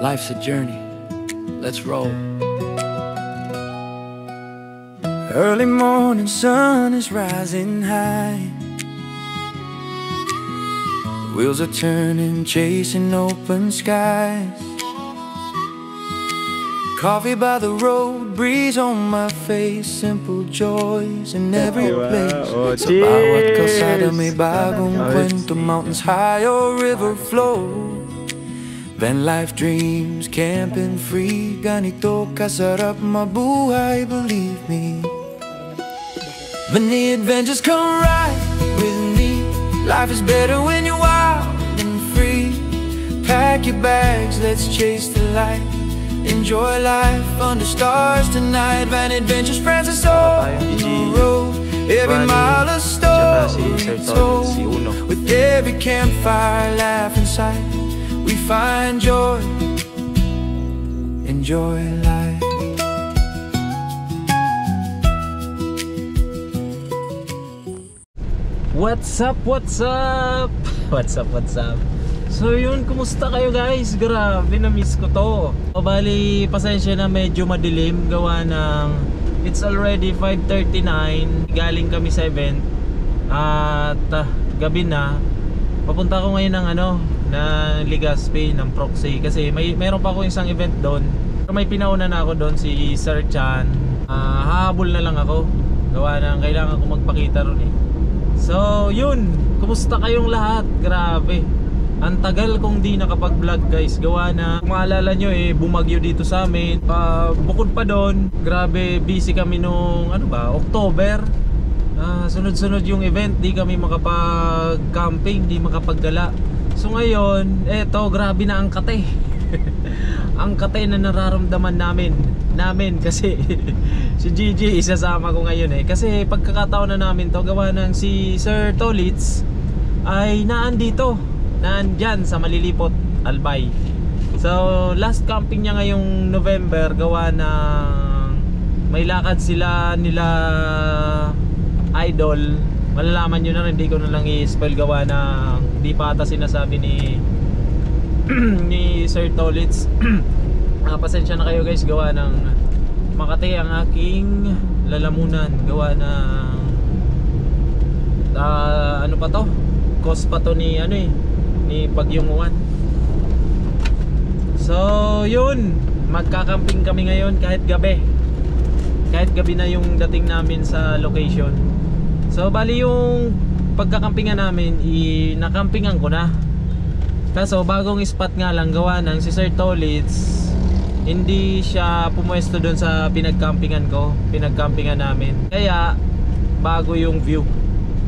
Life's a journey, let's roll. Early morning sun is rising high. The wheels are turning, chasing open skies. Coffee by the road, breeze on my face. Simple joys in every place. Sa bawat kalsada may bagong kwento. Mountains high or river flow. Van life dreams, camping free. Ganito kasarap mabuhay, believe me. When the adventures come right with me. Life is better when you're wild and free. Pack your bags, let's chase the light. Enjoy life under stars tonight. Van Adventures friends us all on the road. Every mile a story told. With every campfire, laugh inside, we find joy. Enjoy life. What's up? What's up? What's up? What's up? So yun, kumusta kayo guys? Grabe, na-miss ko to. Bali, pasensya na medyo madilim. Gawa ng it's already 5:39. Galing kami sa event. At gabi na. Papunta ko ngayon ng ng Legazpi, ng Proxy. Kasi meron pa ako isang event doon. May pinauna na ako doon, si Sir Chan. Hahabol na lang ako. Gawa ng kailangan ko magpakita ron eh. So yun, kumusta kayong lahat? Grabe, ang tagal kong di nakapag-vlog guys. Gawa na, kung maalala nyo bumagyo dito sa amin. Bukod pa doon, grabe busy kami nung October. Sunod-sunod yung event, di kami makapag-camping, di makapagdala. So ngayon, eto, grabe na ang kate. Ang kate na nararamdaman namin kasi si Gigi isasama ko ngayon kasi pagkakataon na namin to, gawa ng si Sir Tolitz ay naandyan sa Malilipot, Albay. So last camping niya ngayong November, gawa ng may lakad sila nila Idol. Malalaman nyo na, hindi ko na lang i-spell. Gawa ng di pa ata sinasabi ni Sir Tolitz. Pasensya na kayo guys, gawa ng Makati ang aking lalamunan. Gawa ng pa to, cause pa to ni ni Bagyong Juan. So yun, magkakamping kami ngayon kahit gabi na yung dating namin sa location. So bali yung pagkakampingan namin, nakampingan ko na. Kaso bagong spot nga lang, gawa ng si Sir Tolitz hindi siya pumuesto doon sa pinagkampingan namin. Kaya bago yung view.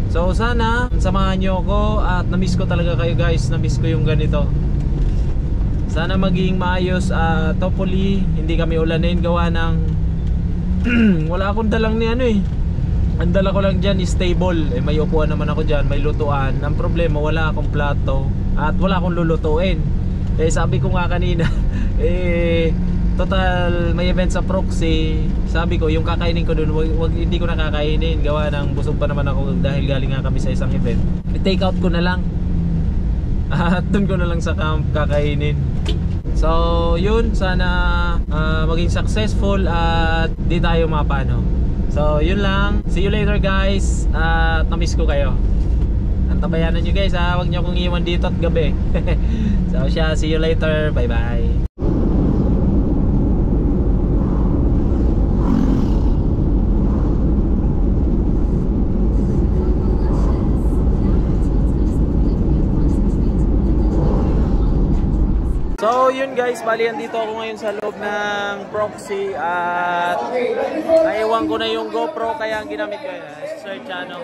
So sana samahan nyo ako, at na-miss ko talaga kayo guys. Na-miss ko yung ganito. Sana maging maayos at hopefully hindi kami ulanin. Gawa ng wala akong dalang ni ang dala ko lang dyan is table. May upuan naman ako dyan, may lutuan. Ang problema, wala akong plato at wala akong lulutuin. Sabi ko nga kanina total may event sa Proxy. Sabi ko yung kakainin ko dun, hindi ko na kakainin. Gawa ng busog pa naman ako dahil galing nga kami sa isang event. I-take out ko na lang at dun ko na lang sa camp kakainin. So yun, sana maging successful at di tayo mapano. So yun lang, see you later guys. At na-miss ko kayo. Antabayanan nyo guys ha, huwag nyo akong iwan dito at gabi. So see you later, bye bye. So yun guys, bali andito ako ngayon sa loob ng Proxy at naiwan ko na yung GoPro, kaya ang ginamit ko yun Sir Chano.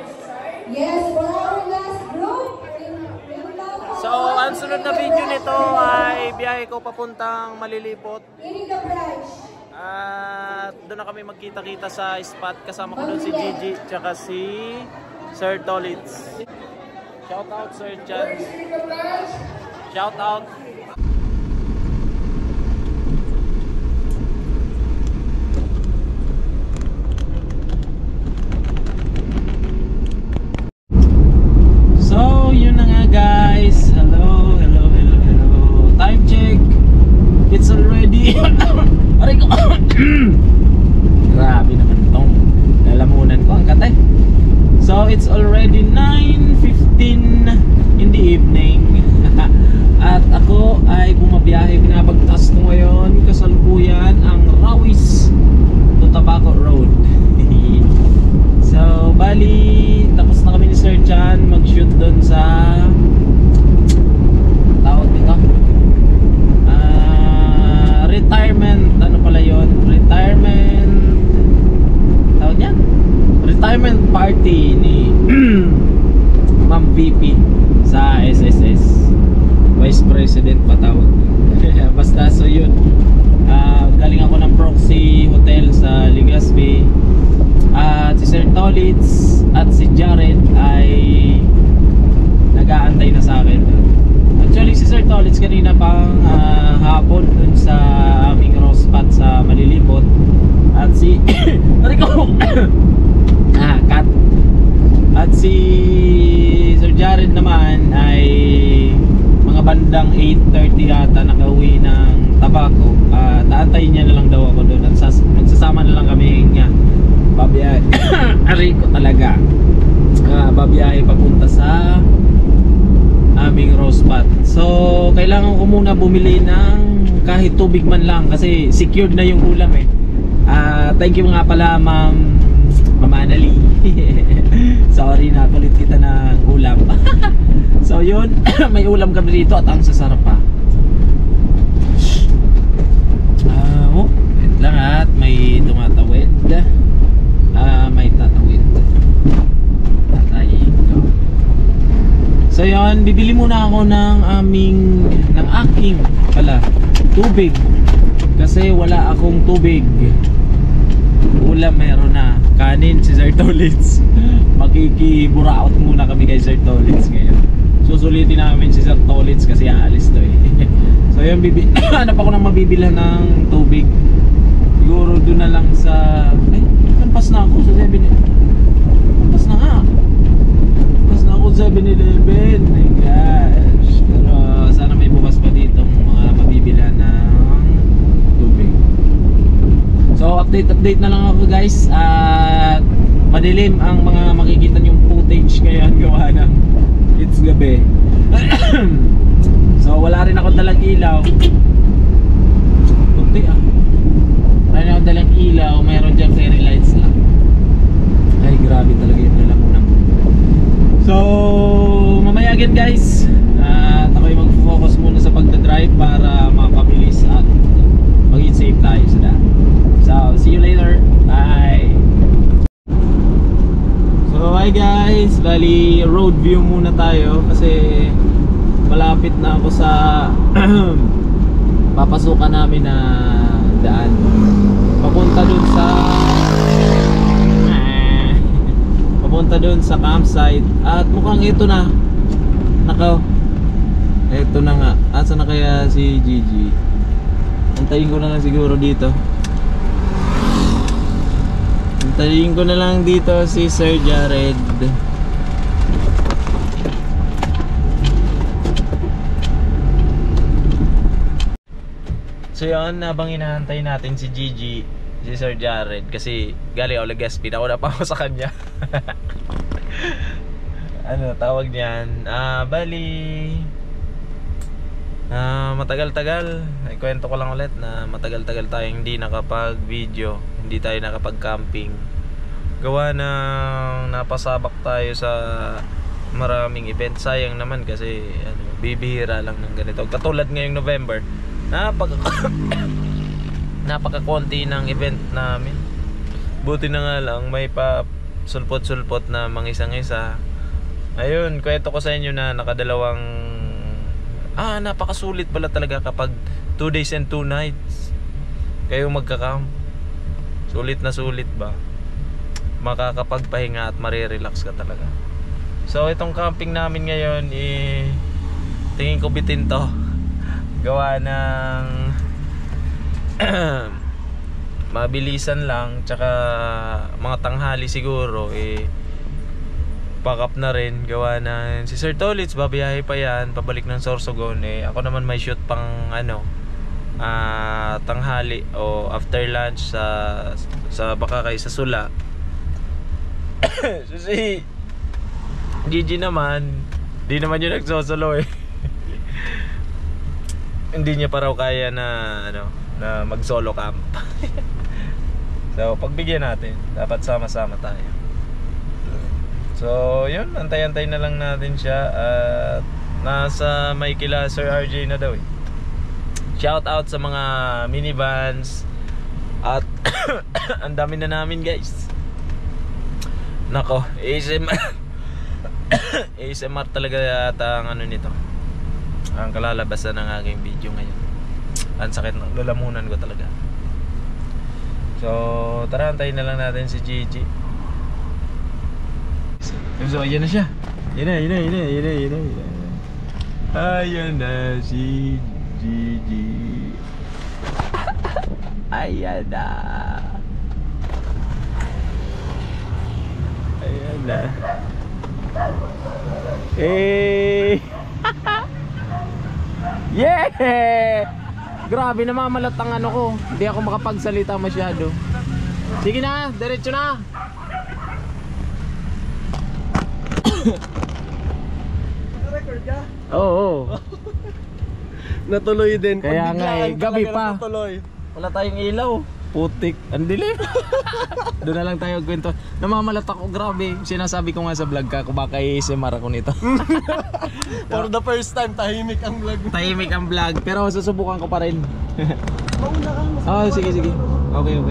So ang sunod na video nito ay biyahe ko papuntang Malilipot. At doon na kami magkita-kita sa spot. Kasama ko doon si Gigi tsaka si Sir Tolitz. Shout out Sir Chan. Shout out. it's already 9:15 in the evening. At ako ay bumabiyahe, binabagtas ko ngayon kasalukuyan ang Rawis to Tabaco Road. So bali, tapos na kami ni Sir Chan mag-shoot doon sa tawag dito, retirement, ano pala yun, retirement party ni Ma'am VP sa SSS, Vice President pa tawag. Basta so yun, galing ako ng Proxy Hotel sa Legazpi, at si Sir Tolitz at si Jared ay nag-aantay na sa akin. Actually si Sir Tolitz kanina pang hapon dun sa aming roast spot sa Malilipot, at si cut. At si Sir Jared naman ay mga bandang 8:30 yata nakauwi ng Tabaco. Taantayin niya na lang daw ako doon at magsasama na lang kami nga babiyahe. Ari ko talaga, babiyahe papunta sa aming roast spot. So kailangan ko muna bumili ng kahit tubig man lang kasi secured na yung ulam eh. Thank you nga pala Ma'am Anali. Sorry na kulit kita ng ulam. So yun, may ulam kami dito at ang sasarap pa. Wait lang at may tumatawid. May tatawid. Tatayin ko. So yun, bibili muna ako ng aking tubig kasi wala akong tubig. Ulam meron na, kanin si Sir Tolitz. Makikiburaot muna kami kay Sir Tolitz ngayon. Susulitin namin si Sir Tolitz kasi aalis to eh. So yun, hanap ako ng mabibilhan ng tubig. Siguro doon na lang sa lampas na ako sa 7-Eleven. Lampas na nga, lampas na ako sa 7-Eleven. My gosh. Pero sana may bukas pa dito mga mabibilhan ng tubig. So update na lang ako guys. At madilim ang mga makikita nyong footage ngayon gawa ng it's gabi. So wala rin ako dalang ilaw. Kunti wala rin ako dalang ilaw. Mayroon dyan fairy lights lang. Ay grabe talaga yung lalamunan. So mamaya again guys, at ako'y mag-focus muna sa pagdadrive para makapabilis at maging safe tayo sa daan. So see you later. Bye. So hi guys, bali road view muna tayo kasi malapit na ako sa papasukan namin na daan papunta dun sa campsite. At mukhang ito na ito na nga. Asa na kaya si Gigi? Antayin ko na lang siguro dito. Antayin ko na lang dito si Sir Jared. So yun, habang inaantay natin si Gigi, si Sir Jared, kasi galing ako Legazpi, nauna pa ako sa kanya. Ano tawag niyan? Matagal-tagal. Ikwento ko lang ulit na matagal-tagal tayong hindi nakapag-video, hindi tayo nakapag-camping. Gawa ng napasabak tayo sa maraming event. Sayang naman kasi bibihira lang ng ganito. Katulad ngayong November, napaka-konti ng event namin. Buti na nga lang may pa sulpot-sulpot na mangisang-isa. Ayun, kwento ko sa inyo na nakadalawang napakasulit pala talaga kapag 2 days and 2 nights kayo magka-camp. Sulit na sulit ba? Makakapagpahinga at marirelax ka talaga. So itong camping namin ngayon tingin ko bitin to. Gawa ng mabilisan lang, tsaka mga tanghali siguro pack up na rin. Gawa na si Sir Tolitz babiyahe pa yan pabalik ng Sorsogon. Ako naman may shoot pang tanghali o after lunch sa Bakakay sa Sula. So Gigi naman, di naman yung nagsosolo eh. Hindi niya pa raw kaya na na mag solo camp. So pagbigyan natin, dapat sama-sama tayo. So yun, antay-antay na lang natin siya. At nasa may kila Sir RJ na daw eh. Shout out sa mga minivans. At ang dami na namin guys. Nako, ASMR talaga yata ang ano nito, ang kalalabasan ng aking video ngayon. Ang sakit ng lalamunan ko talaga. So tara, antayin na lang natin si Gigi. So ayan na siya. Ayan na si Gigi. Ayan na. Ayan na. Yeah! Grabe, namamalat ang ano ko. Hindi ako makapagsalita masyado. Sige na, diretso na. Record ka? Oo. Natuloy din. Kaya nga eh, gabi pa. Natuloy. Wala tayong ilaw. Putik, ang dilim. Doon na lang tayo kwento. Namamalat ako, grabe. Sinasabi ko nga sa vlog ka, kung baka ASMR ako nito. For the first time, tahimik ang vlog. Tahimik ang vlog, pero susubukan ko pa rin. Mauna ka. Oh, sige. Okay. Good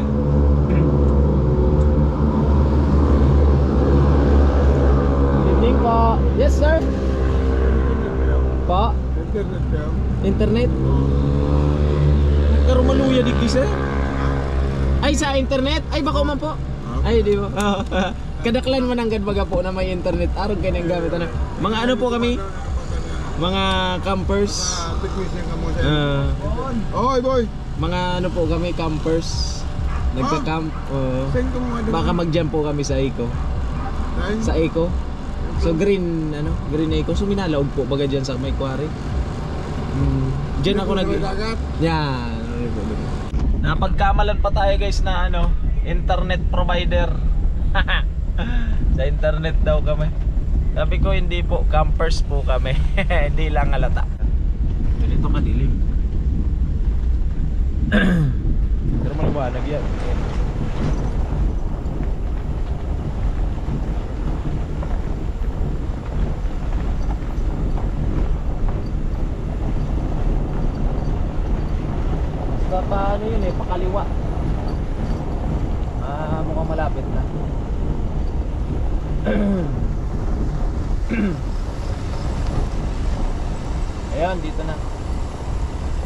evening po. Yes, sir. Pa? Internet? Karumaluya di sir? Ay, sa internet? Ay, bako man po. Ay, di ba? Kadaklan man ang gadbaga po na may internet. Arog kayo ng gamit. Mga ano po kami? Mga campers. Oy, boy. Mga ano po kami, campers. Nagka-camp. Baka mag-jump po kami sa Eco. Sa Eco. So green Eco. So minalaog po baga dyan sa may quarry. Diyan ako Yan. Napagkamalan pa tayo guys na internet provider. Sa internet daw kami. Sabi ko hindi po, campers po kami. Hindi lang halata. Ganito kadilim. Pero maliwanag yan. Basta paano yun eh, pakaliwa. Mukhang malapit na. Ayan, dito na.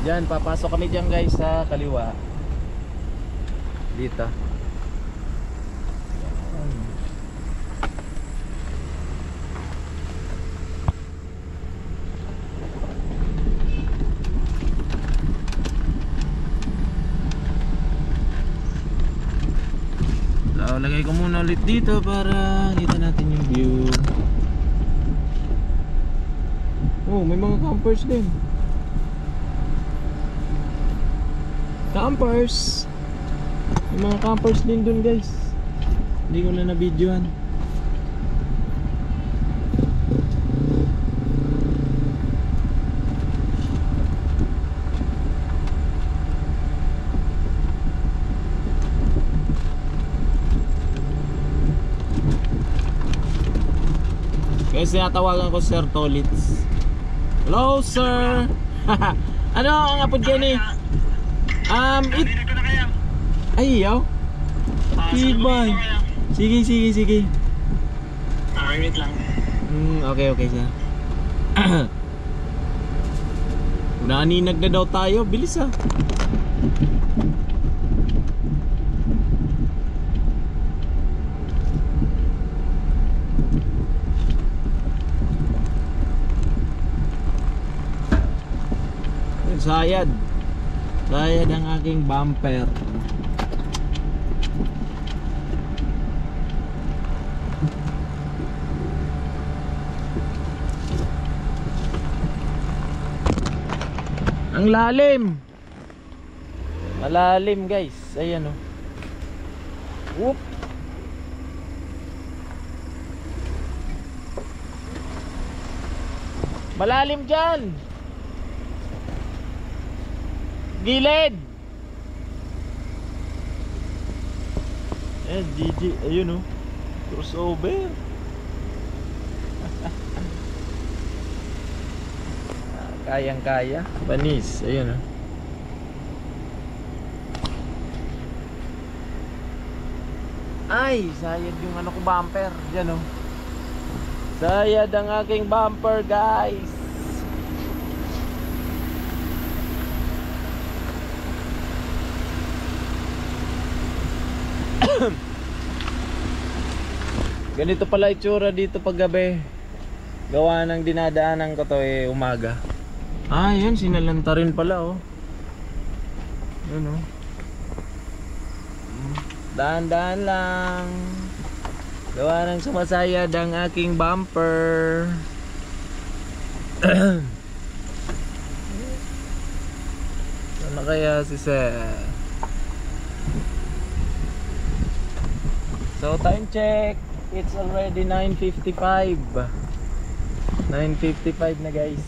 Diyan, papasok kami dyan guys sa kaliwa. Dito. So, lagay ko muna ulit dito para kita natin yung view. Oh, may mga campers din. Campers! May mga campers din dun guys. Hindi ko na na-videoan. Kasi natawagan ko Sir Tolitz. Hello sir. Ano ang apod kayo ni? Ay yaw. Tibay. Sige. Wait lang. Okay sir. Naninag na daw tayo. Bilis ah. Sayad ang aking bumper. Ang lalim. Malalim guys. Ayan oh. Whoop. Malalim dyan. Gilid. Ayan, GG. Ayun, oh. Crossover. Kayang-kaya. Banis. Ayun, oh. Ay, sayad yung ano ko bumper. Diyan, oh. Sayad ang aking bumper, guys. Ganito pala itsura dito pag gabi. Gawa ng dinadaanan ko to umaga. Ah, yun, sinalanta rin pala, oh. Yun, oh. Daan-daan lang. Gawa ng sumasayad ang aking bumper. Ano kaya si Sir? So time check, it's already 9:55. 9:55 na, guys.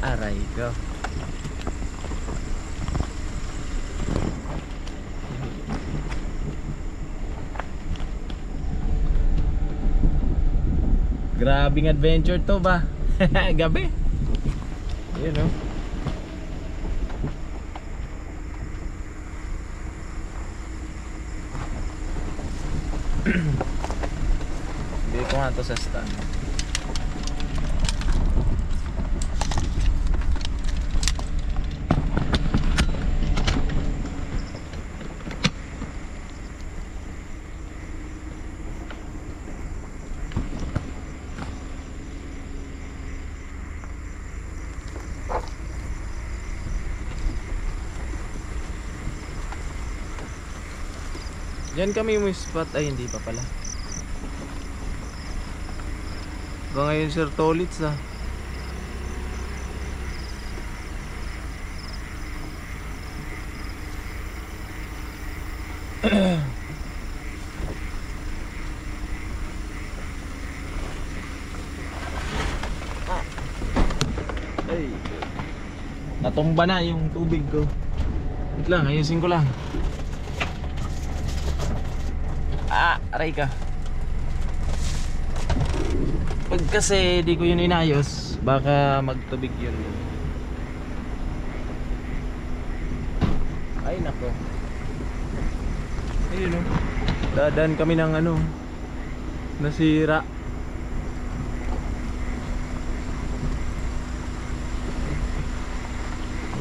Aray ko. Grabing adventure to ba? Gabi. Yun, oh. Hindi ko nga to sa stand. Diyan kami yung spot. Ay, hindi pa pala. Hanggang ngayon, Sir Tolits, ah. Ay, natumba na yung tubig ko. Wait lang, ayusin ko lang. Aray ka. Pag kasi di ko yun inayos, baka magtubig yun. Ay nako. Ayun, oh. Dadaan kami ng ano, nasira.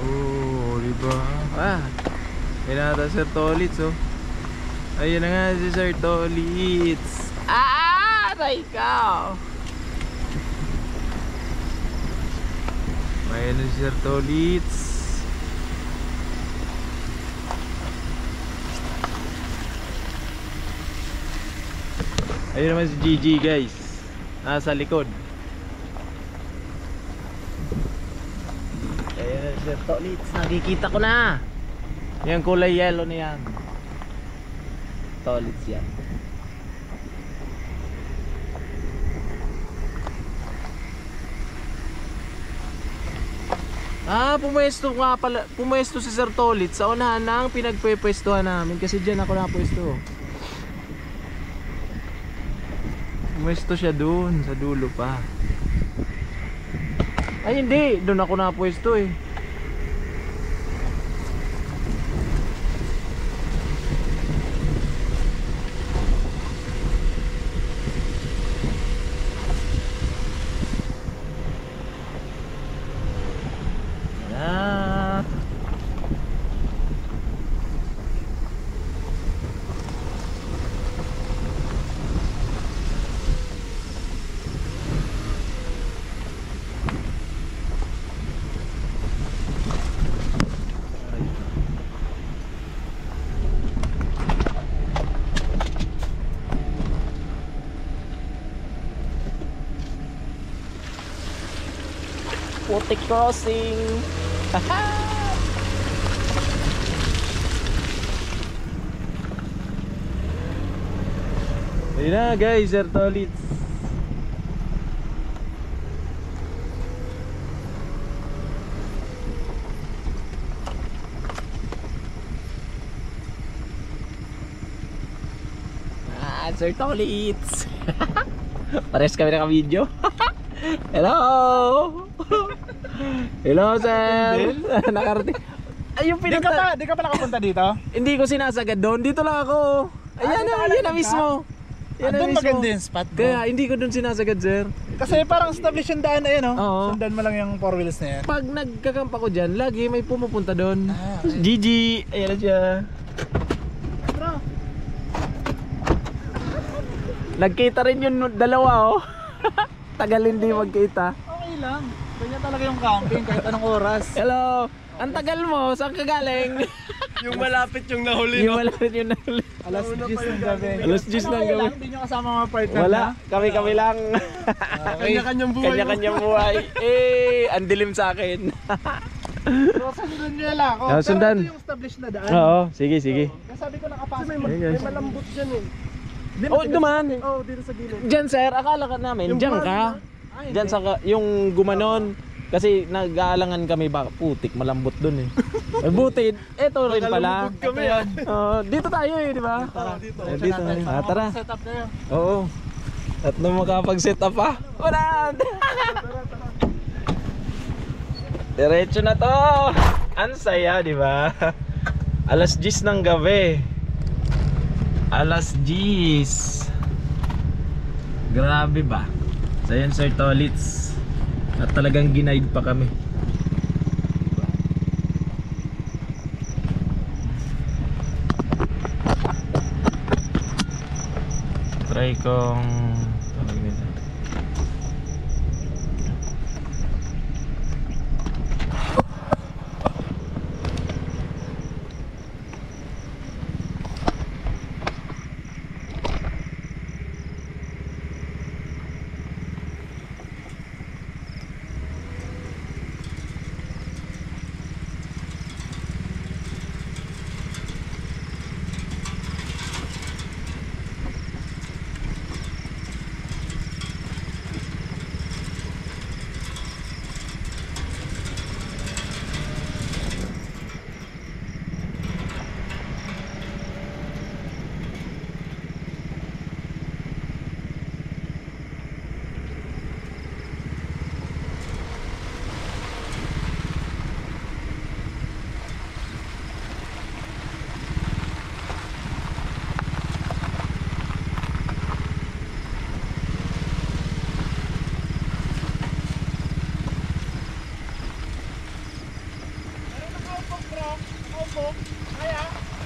Oh, diba? May nata Sir Tolits, oh. Ayun na nga si Sir Tolits. Aray ka. Ayun na si Sir Tolits. Ayun naman si Gigi, guys. Nasa likod. Ayun na si Sir Tolits. Nakikita ko na. Yung kulay yellow na yan. Tolits yan. Pumwesto nga pala. Pumwesto si Sir Tolits sa unahan ng pinagpwestuhan namin. Kasi dyan ako napwesto. Pumwesto siya dun sa dulo pa. Ay hindi, dun ako napwesto eh. Putik crossing. Ayun na guys, Sir Tolits. Sir Tolits. Pares kami naka-video. Hello. Hello sir. Nakarating. Ay, yung Di ka pa nakapunta dito? Hindi ko sinasagad doon. Dito lang ako. Ayan na, yan na mismo. Yan na Doon mismo. maganda yung spot mo. Kaya hindi ko doon sinasagad, sir. Kasi parang established yung daan na yun, Oo. oh. Sundan mo lang yung 4 wheels na yan. Pag nagkakamp ako dyan, lagi may pumupunta doon. Ah, okay. Gigi. Ayan na siya. Bro, Nagkita rin yung dalawa, oh. Tagal hindi magkita. okay lang. Ganyan talaga yung camping kahit anong oras. Hello. Ang tagal mo. Saan ka galing? Yung malapit yung nahuli. Yung wala rin yung nahuli. Alas 10 ng gabi. Alas 10 ng gabi. Hindi nyo kasama mga partner Wala. na? Kami-kami lang. Kanya-kanyang buhay. Kanya-kanyang buhay. Eh, ang dilim sa akin. Pero sundan nyo lang ako. Ah, sundan. Pero ito yung established na daan. Oo, sige, sige. Kasi sabi ko nakapasok. May malambot dyan eh. Oh, duman. Oo, dito sa gilid. Diyan, sir. Akala ka namin. Yung Diyan bago ka. na. Ay, Diyan sa yung gumanon. Kasi nag-aalangan kami ba putik malambot doon eh. Eh buti, eto rin pala. kami yan. Dito tayo eh, di ba? Dito. Dito. Tara. Set up kayo. Oo. At nung makapag-set up pa. Wala. Diretso na to. Ang saya, di ba? Alas 10 ng gabi. Alas 10. Grabe ba? So yan, Sir Tolits. At talagang ginaid pa kami. Try kong tawag nila.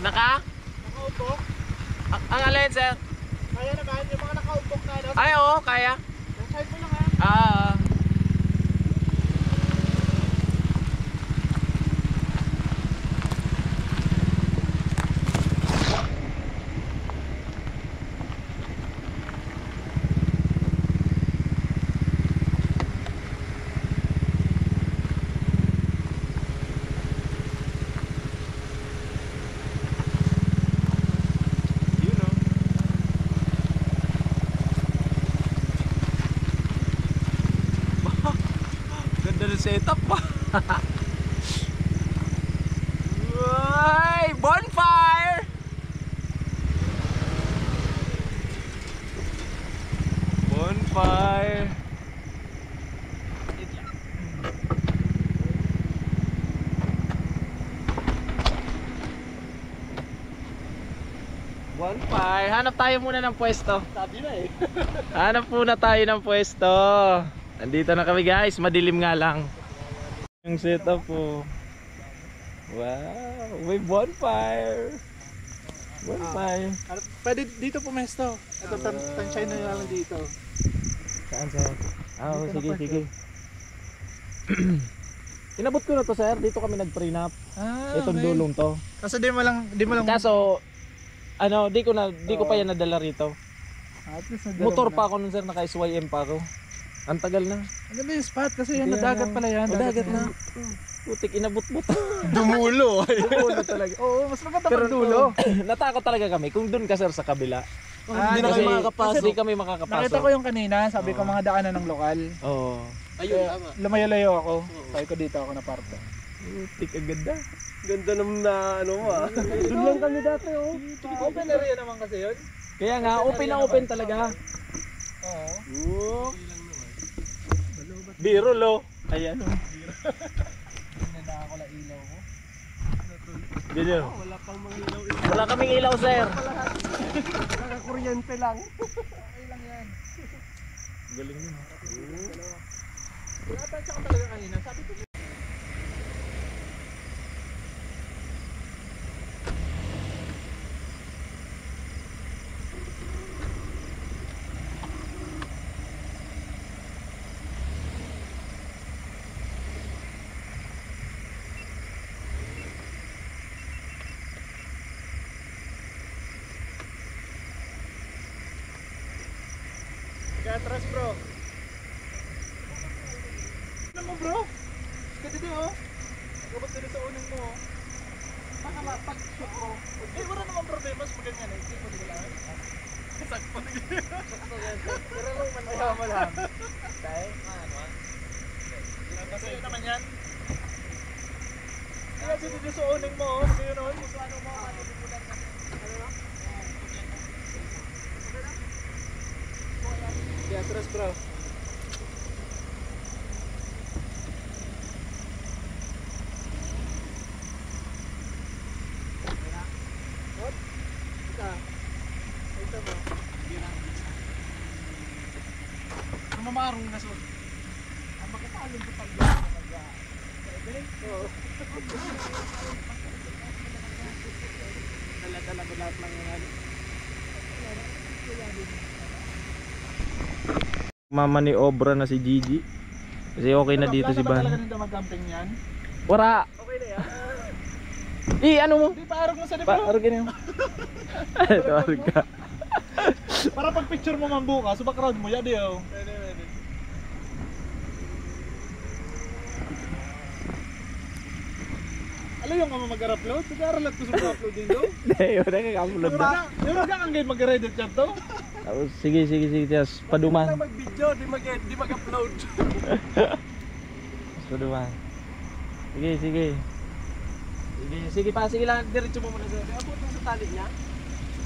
Naka? Nakaupo? Ang alin, sir? Kaya naman, yung mga nakaupo na ano? Ay, oo, kaya. Yung side mo lang ha? Ganda ng setup pa. Uy, bonfire! Bonfire. Bonfire. Hanap tayo muna ng pwesto. Sabi na eh. Hanap muna tayo ng pwesto. Nandito na kami guys, madilim nga lang. Yung setup po. Wow, may bonfire. Bonfire. Pwede dito pumesto. Ito, tanshay na lang dito. Saan sir? Oo, Dito na sige, pwesto. sige. Inabot ko na to sir, dito kami nag-prenup. Itong dulong to. Kasi di mo lang Kaso, ano, di ko pa yan nadala rito. at least Motor pa ako nun sir, naka-SYM pa ako. Ang tagal na. Ang ganda yung spot kasi yan, Hindi nadagat yan, pala yan. Dagat na. Putik, inabot-bot. Dumulo. Dumulo talaga. Oo, mas maganda Pero pag dulo. natakot talaga kami kung doon ka sir sa kabila. Hindi na kayo makakapasok. Hindi kami makakapasok. Nakita ko yung kanina, sabi ko mga daanan ng lokal. Oo. Ayun, tama. Lumayo-layo ako. Sabi ko dito ako na parto. Tik ang ganda. Ganda naman na ano mo ah. Doon lang kami dati oh. Open area naman kasi yun. Kaya nga, open na open talaga. Oo. Biro lo. Ayan o. Hindi na ako la ilaw ko. Ganyan. Wala pang mga ilaw. Wala kaming ilaw, sir. Nakakuryente lang. Okay lang yan. Galing yun. Tinatansya ko talaga kanina. Sabi ko atras bro. Ano mo bro? Kasi di oh. Kapag sila sa unang mo oh. Baka mapag-shoot mo. Eh wala naman problema sa ganyan eh. Hindi mo dilaan. Sakto na yun. Sakto yan. Pero lang man ayaw mo lang. Dahil? Ano? Kasi yun naman yan. Kaya dito sa unang mo oh. Kaya yun kung ano mo. Ano na? Ya, terus bro. Mamarong na so. Ang makapalong ko pag dala-dala ko lahat ng ano. Mamaniobra na si Gigi. Kasi okay na dito si Van. Talaga nito mag-camping yan? Wara. Okay na yan. Ano mo? Di paarog mo sa libro. Paarog yun. Paarog ka. Para pag picture mo man bukas, sa background mo, yadi oh. Pwede. Alam yung kama mag-upload? Mag-upload ko sa mag-upload din do? Hindi, yun nakaka-upload na. Yung magkakang game mag-reddit chat to? Sige, Tiyas. Paduman. Hindi mag-video, di mag-upload. Paduman. Sige pa, sige lang. Diretso mo muna. Abot mo sa tali niya.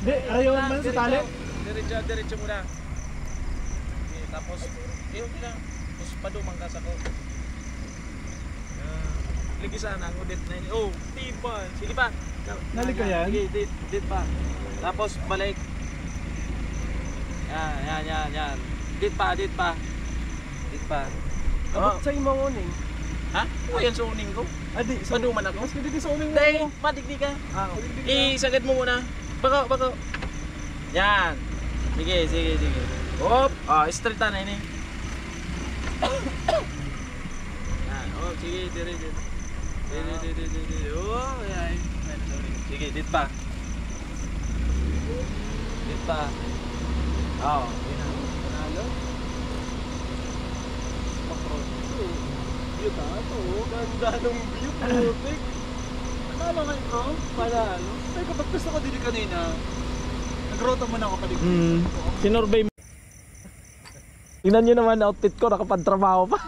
Hindi, ayaw man sa tali. Diretso muna. Okay, tapos, yun lang. Tapos padumang ka sa ko. Lagi sana ang udit na yun. Oh, tiba. Sige pa. Nalik ka yan? Sige, dit pa. Tapos balik. Yan. Dit pa. Abot sa imong uning. Ha? Ayan sa uning ko. Adi, Paduman ako. mas hindi sa uming mo. Dahil, matigdi ka. Isagad mo muna. Bako. Yan. Sige. Hop. Straight na ini. Yan. Oh, sige, dire. Oh, yan. Sige, dit pa. Oh, Panalo? View ta to. Ganda ng view, putik. Panalo nga bro? Panalo? Ay kapag gusto ko dito kanina, nagrota mo na ako paligid. Sinurbay mo. Tingnan nyo naman outfit ko, nakapagtrabaho pa.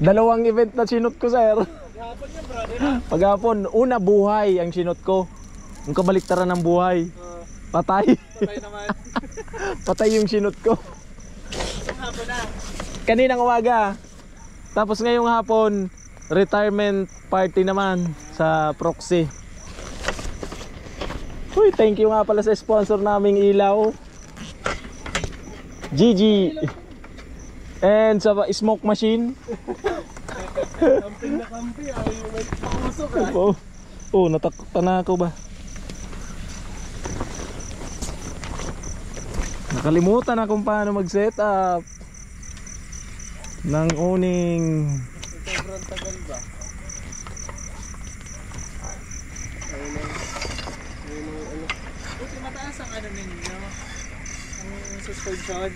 Dalawang event na sinot ko, sir. Gahapon yan brother. Paghapon, una buhay ang sinot ko. Yung kabaliktaran ng buhay. Patay. Patay naman. Patay yung sinot ko. Hapon na. Kaninang umaga. Tapos ngayong hapon, retirement party naman sa Proxy. Uy, thank you nga pala sa sponsor naming ilaw. Gigi. And sa smoke machine. Camping na camping, ayaw yung may pakusok ah. Oh, natakot na ako ba? Nakalimutan na kung paano mag-set up ng uning. Sobrang tagal ba? Ayun ano. Buti mataas ang ano ninyo. Ang suspension.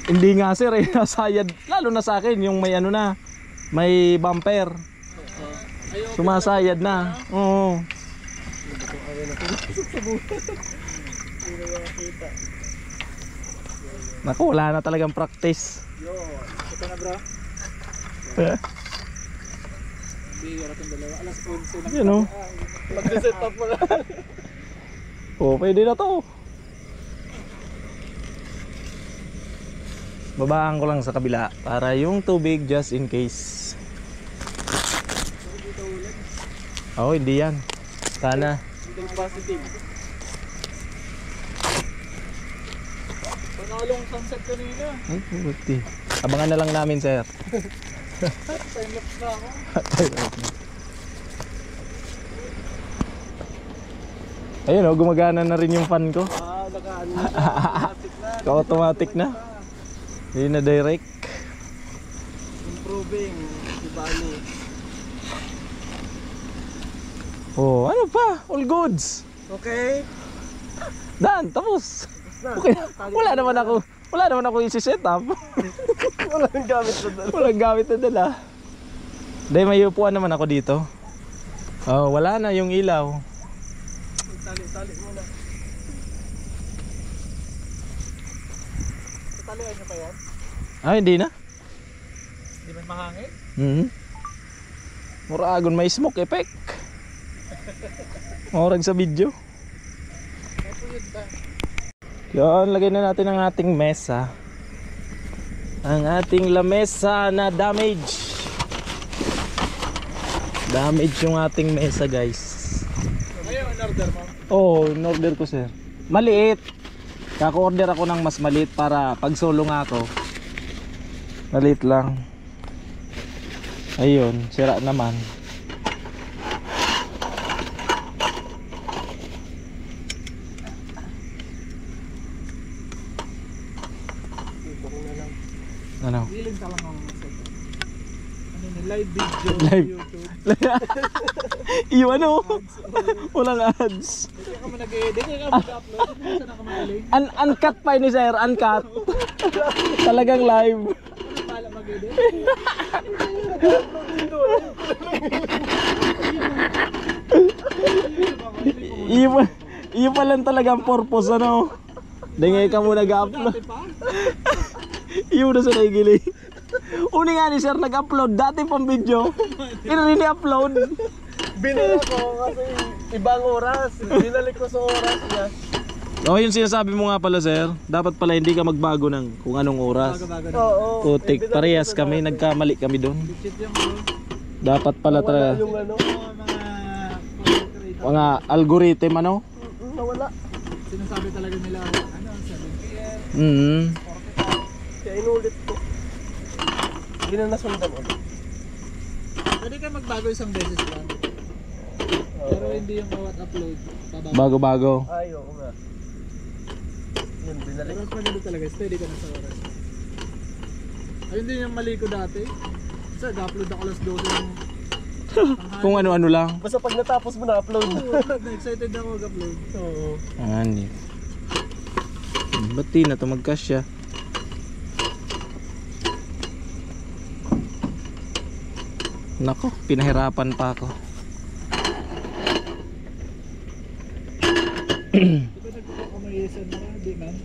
Hindi nga sir, nasayad. Lalo na sa akin yung may ano na, may bumper. Sumasayad na. Oo. Naku, wala na talagang practice. Yo, ito na bro. Bigyan natin dalawa. Alas 11 na. Yun o. Mag-set up mo na. Oh, pwede na to. Babaan ko lang sa kabila para yung tubig just in case. Oh, hindi yan. Sana. Hindi positive. Panalong sunset kanina. Ay, puti. Abangan na lang namin, sir. Time-lapse na ako. Ayun oh, gumagana na rin yung fan ko. Nakaano na siya. Automatic na. Automatic na. Hindi na direct. Improving. Ibani. Oh, ano pa? All goods. Okay. Done, tapos. Okay. Wala naman ako isi-set up. Walang gamit na dala. Walang gamit na dala. Dahil may upuan naman ako dito. Oh, wala na yung ilaw. Tali muna. Tatalian nyo pa yan? Ah, hindi na. Hindi man mahangin? Muragon may smoke effect. Morag sa video. Kapuyod ba? Yan, lagay na natin ang ating mesa. Ang ating lamesa na damage. Damage yung ating mesa, guys. Ngayon, in-order mo? Oo, in-order ko, sir. Maliit. Kaka-order ako ng mas maliit para pag solo nga ako. Maliit lang. Ayun, sira naman. Dito ko na lang. Ano? Willing ka lang ako mag-set. Ano na, live video Live. YouTube. Iwan o. Walang ads. Hindi ka mo nag-edit, hindi ka mag-upload. Hindi ka na ka magaling. Uncut pa ni sir, uncut. Talagang live. Ano pala mag-edit? Iyo pa lang talaga ang purpose, ano. Dengay ka muna nag-upload. Dati pa? Iyo na sa naigili. Uni nga ni sir nag-upload dati pang video. Ini-upload. Binila ko kasi ibang oras. Binalik ko sa oras niya. Oh, yung sinasabi mo nga pala, sir. Dapat pala hindi ka magbago ng kung anong oras. Bago-bago na. Oo. Putik, parehas kami, nagkamali kami doon. Legit yung bro. Dapat pala talaga Yung ano, Mga mga algorithm, ano? nawala. sinasabi talaga nila ano 7 PM. Kaya inulit ko. Hindi na nasundan ulit. Pwede ka magbago isang beses lang. Pero hindi yung bawat upload babago. Bago-bago. Ay, oo nga. Yun, binalik. Pero pag ganun talaga, steady ka na sa oras. Ayun din yung mali ko dati. Kasi nag-upload ako alas 12 ng Kung ano-ano lang. Basta pag natapos mo na-upload. excited ako mag-upload. Oo. Ani. Ba't di na ito magkasya? Nako, pinahirapan pa ako. Di ba nagpapakamayesen na ka? Di man?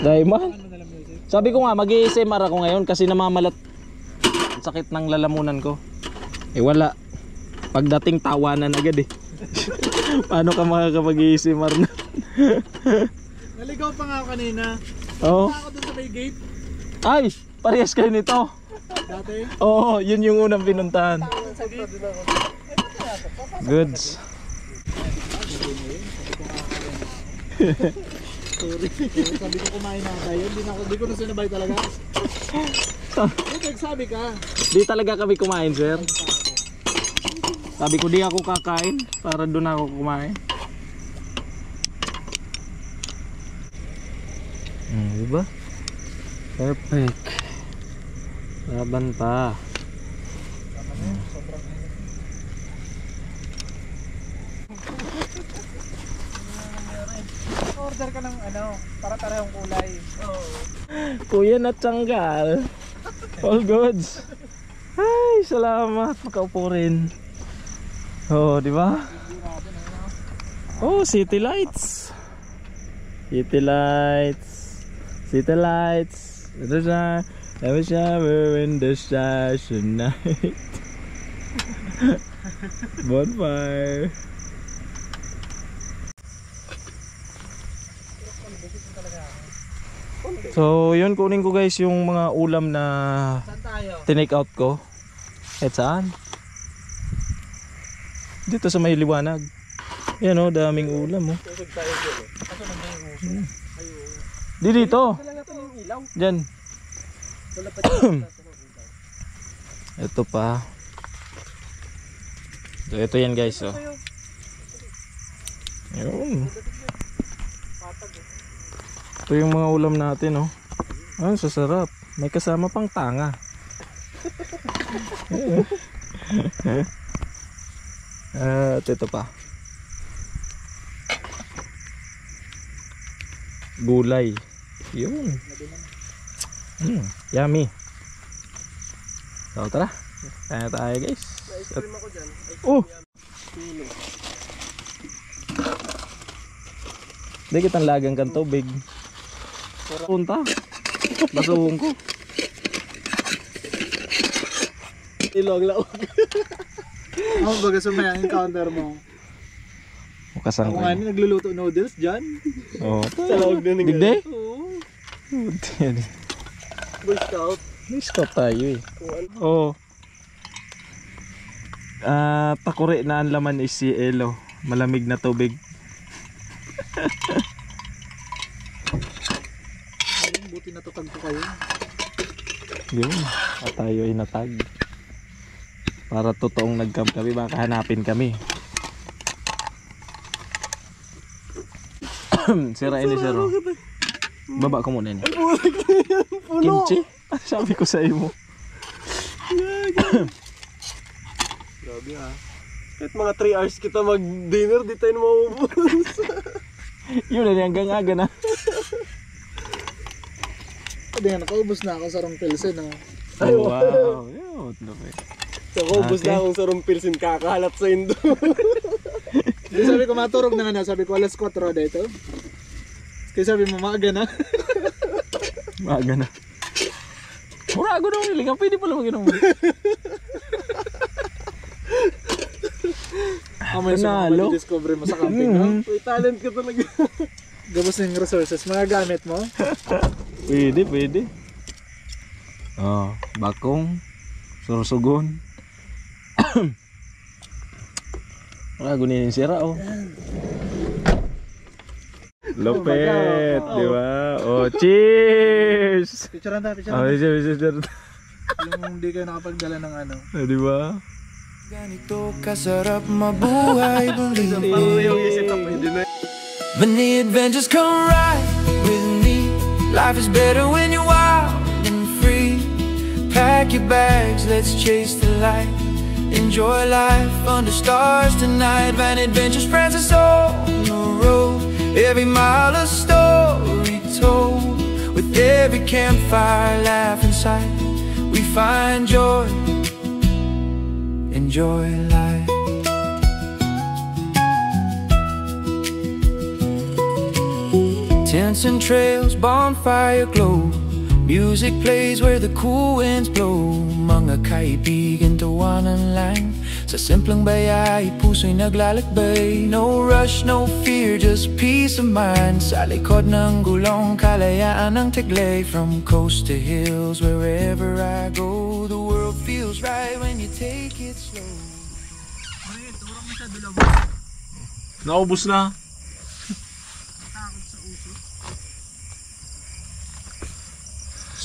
Dahil man. Ano na lang music? Sabi ko nga, mag-ASMR ako ngayon kasi namamalat. Ang sakit ng lalamunan ko. Eh wala. Pagdating tawanan agad eh. Paano ka makakapag-ASMR na? Naligaw pa nga ako kanina. Oo. Ako doon sa may gate. Ay, parehas kayo nito. Dati. Oo, yun yung unang pinuntahan. Sa gate. Goods. Sorry. Sabi ko kumain na tayo. Hindi ko na sinabay talaga. Nagsabi ka. Di talaga kami kumain, sir. Sabi ko di ako kakain para doon ako kumain. Diba? Perfect. Laban pa. Order ka ng ano, para parehong kulay. Oo. Kuya na tanggal. All goods. Ay, salamat. Makaupo rin. Oh, di ba? Oh, city lights. City lights. City lights. There's a shower in the station night. Bonfire. So, yun, kunin ko guys yung mga ulam na tinake out ko. At saan? Dito sa may liwanag. Yan o, daming ulam o. Di dito. Diyan. Ito pa. So, ito yan guys o. Yun. Ito yung mga ulam natin oh. Ah, sasarap. May kasama pang tanga. At ito pa. Gulay. Yun. Yummy. So tara. Kaya tayo guys. Oh! Hindi kitang lagang kang tubig. Punta. Basuhong ko. Ilog laog. Ano baga sumaya encounter mo? Mukasang Ako nga nagluluto noodles dyan. Oh. Sa laog na nga. Digday? Oo. Buti. Boy Scout. May stop tayo eh. Oh. Takuri na ang laman is si Elo. Malamig na tubig. Buti natutag ko kayo. Yun. At tayo ay natag. Para totoong nag-camp kami. Baka hanapin kami. Sira ini siro. Baba ko muna ini. Kimchi? Sabi ko sa imo. Grabe ha. Kahit mga 3 hours kita mag-dinner, di tayo maubos. Yun na hanggang aga na. Hindi nga, nakaubos na ako sa rong pilsen ha. Oh, wow. Yun. So, nakaubos Okay. na akong sa rong pilsen, kakahalat sa indo. Hindi sabi ko maturog na nga na, sabi ko alas 4 na ito. Kaya sabi mo maaga na. Maaga na. Murago na ulit. Pwede pala mag-inom. May Panalo. discovery mo sa camping ha. May talent ka talaga. Gabos na yung resources, mga gamit mo. Pwede, pwede. Oh, bakong, sursugon. Murago na yung sira oh. Lopet, Oh. di ba? Oh, cheers! Picture na, picture Oh, na. cheers. Yung hindi kayo nakapagdala ng ano. Di ba? Ganito kasarap mabuhay, believe Yung it. isip ako, hindi na. When the adventures come right with me, life is better when you're wild and free. Pack your bags, let's chase the light. Enjoy life under stars tonight. Van Adventures friends us on the road. Every mile a story told. With every campfire laugh inside, we find joy. Enjoy life. Tents and trails, bonfire glow. Music plays where the cool winds blow. Mga kaibigan tawanan lang. Sa simpleng bayay, puso'y naglalakbay. No rush, no fear, just peace of mind. Sa likod ng gulong, kalayaan ng taglay. From coast to hills, wherever I go, the world feels right when you take it slow. Naubos na.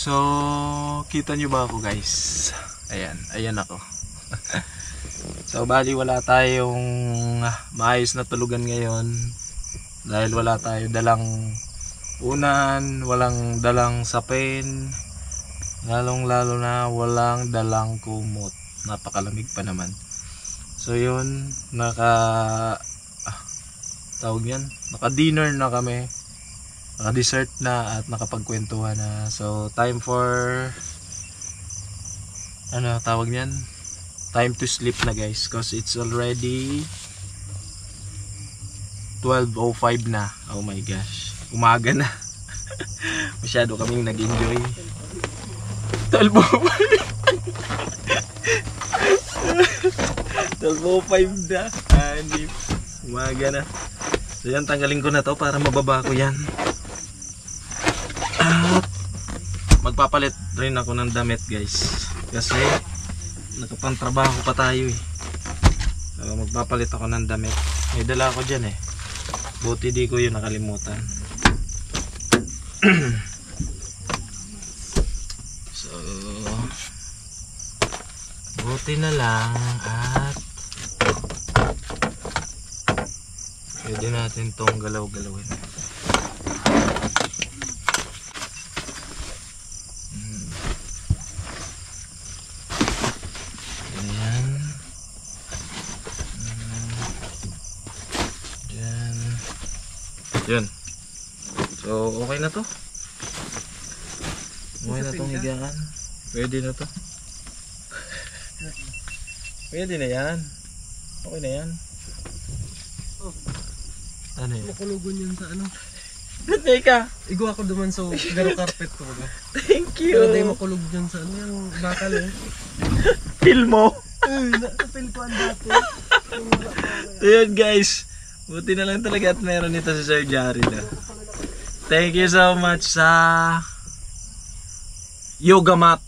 So, kita nyo ba ako guys? Ayan ako. So, bali wala tayong maayos na tulugan ngayon. Dahil wala tayo dalang unan, walang dalang sapin, lalong lalo na walang dalang kumot. Napakalamig pa naman. So yun, naka-dinner na kami. Naka-dessert na at nakapagkwentuhan na. So time for tawag niyan? time to sleep na guys, cause it's already 12:05 na. Oh my gosh, umaga na. Masyado kaming nag-enjoy. 12:05 na. Hindi, umaga na. So yan, tanggalin ko na to para mababa ko yan. At magpapalit rin ako ng damit guys, kasi nakapantrabaho pa tayo eh. So magpapalit ako ng damit. May dala ako dyan eh, buti di ko yun nakalimutan. So buti na lang at pwede natin tong galaw-galawin. Ayan. Ayan. Yun. So okay na to. Okay na tong higaan. Pwede na to. Pwede na yan. Okay na yan. Oh. Ano yun? Makulugon yun sa ano. Teka. Igo ako duman sa garo carpet ko ba? Thank you. Pero tayo makulog dyan sa ano yung bakal eh. Feel mo. Nakapil ko ang dati. So yun guys, buti na lang talaga at meron ito si Sir Jari na. Thank you so much sa yoga mat.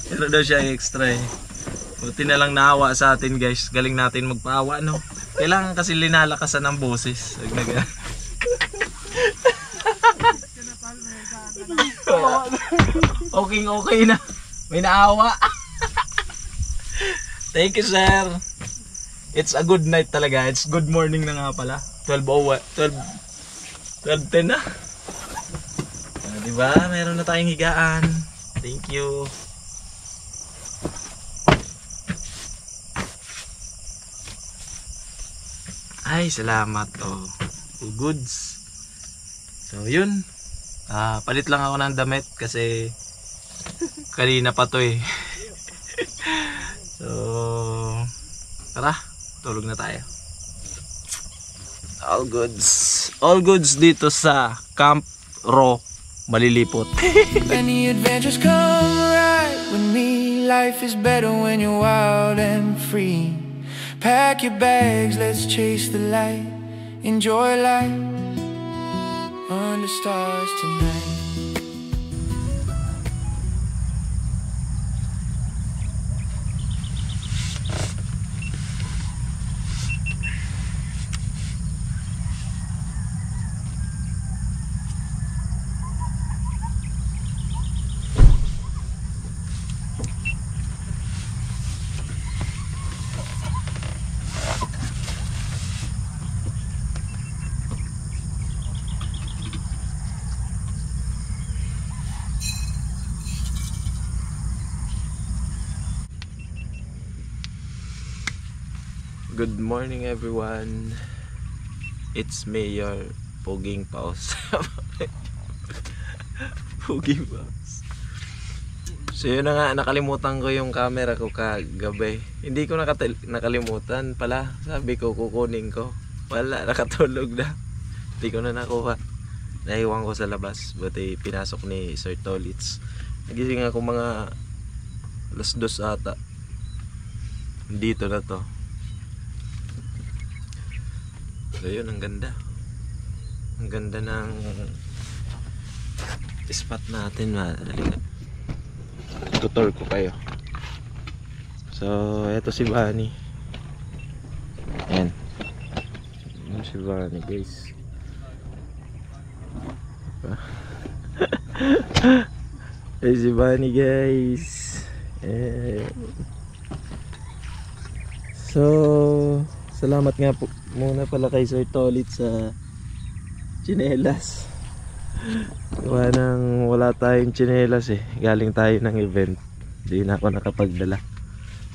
Meron daw siya extra eh. Buti na lang naawa sa atin guys. Galing natin magpaawa no. Kailangan kasi linalakasan ng boses. Okay na. May naawa. Thank you sir. It's a good night talaga. It's good morning na nga pala. 12:10 na. Diba? Meron na tayong higaan. Thank you. Ay, salamat. Oh, goods. So, yun. Palit lang ako ng damit kasi kanina pa to eh. So, tara. Tulog na tayo. All goods. All goods dito sa Camp Ro Malilipot. Many adventures come right with me. Life is better when you're wild and free. Pack your bags, let's chase the light. Enjoy life under stars tonight. Good morning everyone. It's me, your Puging Paus. Puging Paus. So yun na nga, nakalimutan ko yung camera ko kagabi. Hindi ko nakalimutan pala. Sabi ko kukunin ko. Wala, nakatulog na. Hindi ko na nakuha. Naiwan ko sa labas. Buti pinasok ni Sir Tolitz. Nagising ako mga 2:00 ata. Dito na to. So yun, ang ganda. Ang ganda ng spot natin. Tutor ko kayo. So eto si Bunny. Ayan. Ayan si Bunny guys. Ayan si Bunny guys. So salamat nga po muna pala kay Sir Tolit sa tsinelas. Gawa nang wala tayong tsinelas eh. Galing tayo ng event. Hindi na ako nakapagdala.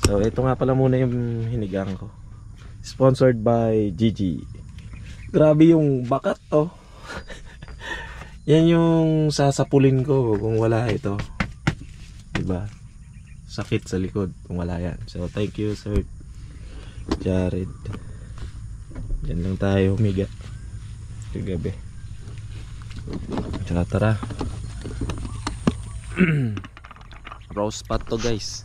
So ito nga pala muna yung hinigang ko. Sponsored by Gigi. Grabe yung bakat to. Yan yung sasapulin ko kung wala ito. Diba? sakit sa likod kung wala yan. So thank you Sir Jared. Diyan lang tayo humiga kagabi. Tsaka tara. Rose spot to guys.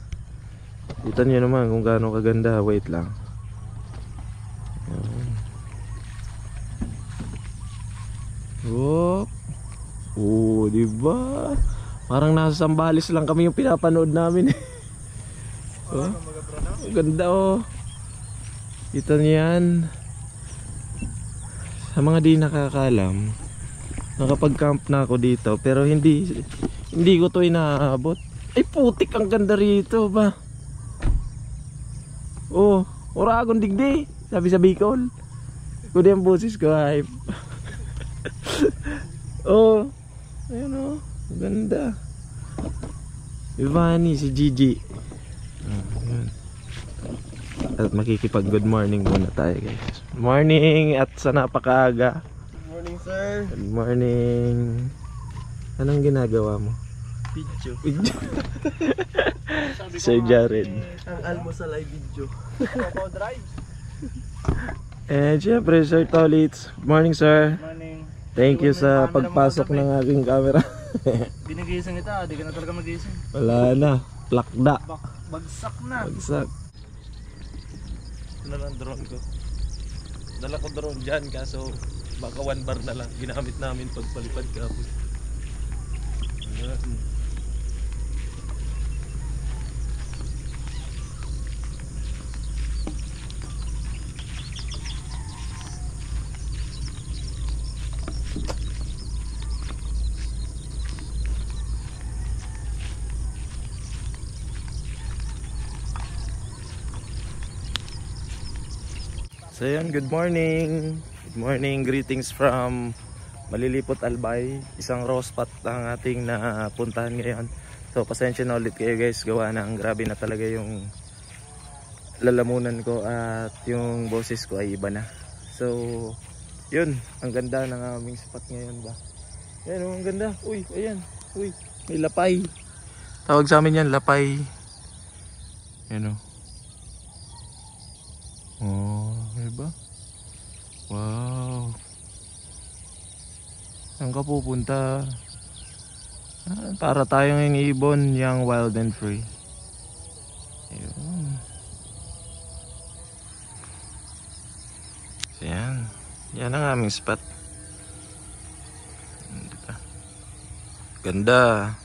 Kita niyo naman kung gaano kaganda. Wait lang. Oh, diba? Parang nasa Sambales lang kami yung pinapanood namin. Oh, ganda oh. Kita niyan. Sa mga di nakakalam, nakapag-camp na ako dito pero hindi ko to inaabot. Ay putik, ang ganda rito ba? Oh, Oragon digdi, sabi sa Bicol. Kundi ang boses ko hype. Oh, ayun oh, ganda. Ivani, si Gigi. At makikipag good morning muna tayo guys. Morning at sa napakaaga. Good morning, sir. Good morning. Anong ginagawa mo? Video. Sir Jared. Ang almusal ay video. Drive. And syempre Sir Tolitz. Good morning sir. Morning. Thank you sa pagpasok ng aking camera. Binigising kita, di ka na talaga magising. Wala na. Plakda. Bagsak na. Bagsak. Ito na lang drone ko. Dala ko drone dyan kaso baka 1 bar na lang. Ginamit namin pagpalipad kapon. So yun, good morning. Good morning, greetings from Malilipot Albay. Isang raw spot ang ating napuntahan ngayon. So pasensya na ulit kayo guys, gawa ng grabe na talaga yung lalamunan ko at yung boses ko ay iba na. So yun, ang ganda ng aming spot ngayon ba. Ayan, ang ganda. Uy, ayan. Uy, may lapay. Tawag sa amin yan, lapay. Ayan o. Oh, diba? Wow. Saan ka pupunta? Para tayong ibon, young, wild and free. Ayun. So yan. Yan ang aming spot. Ganda.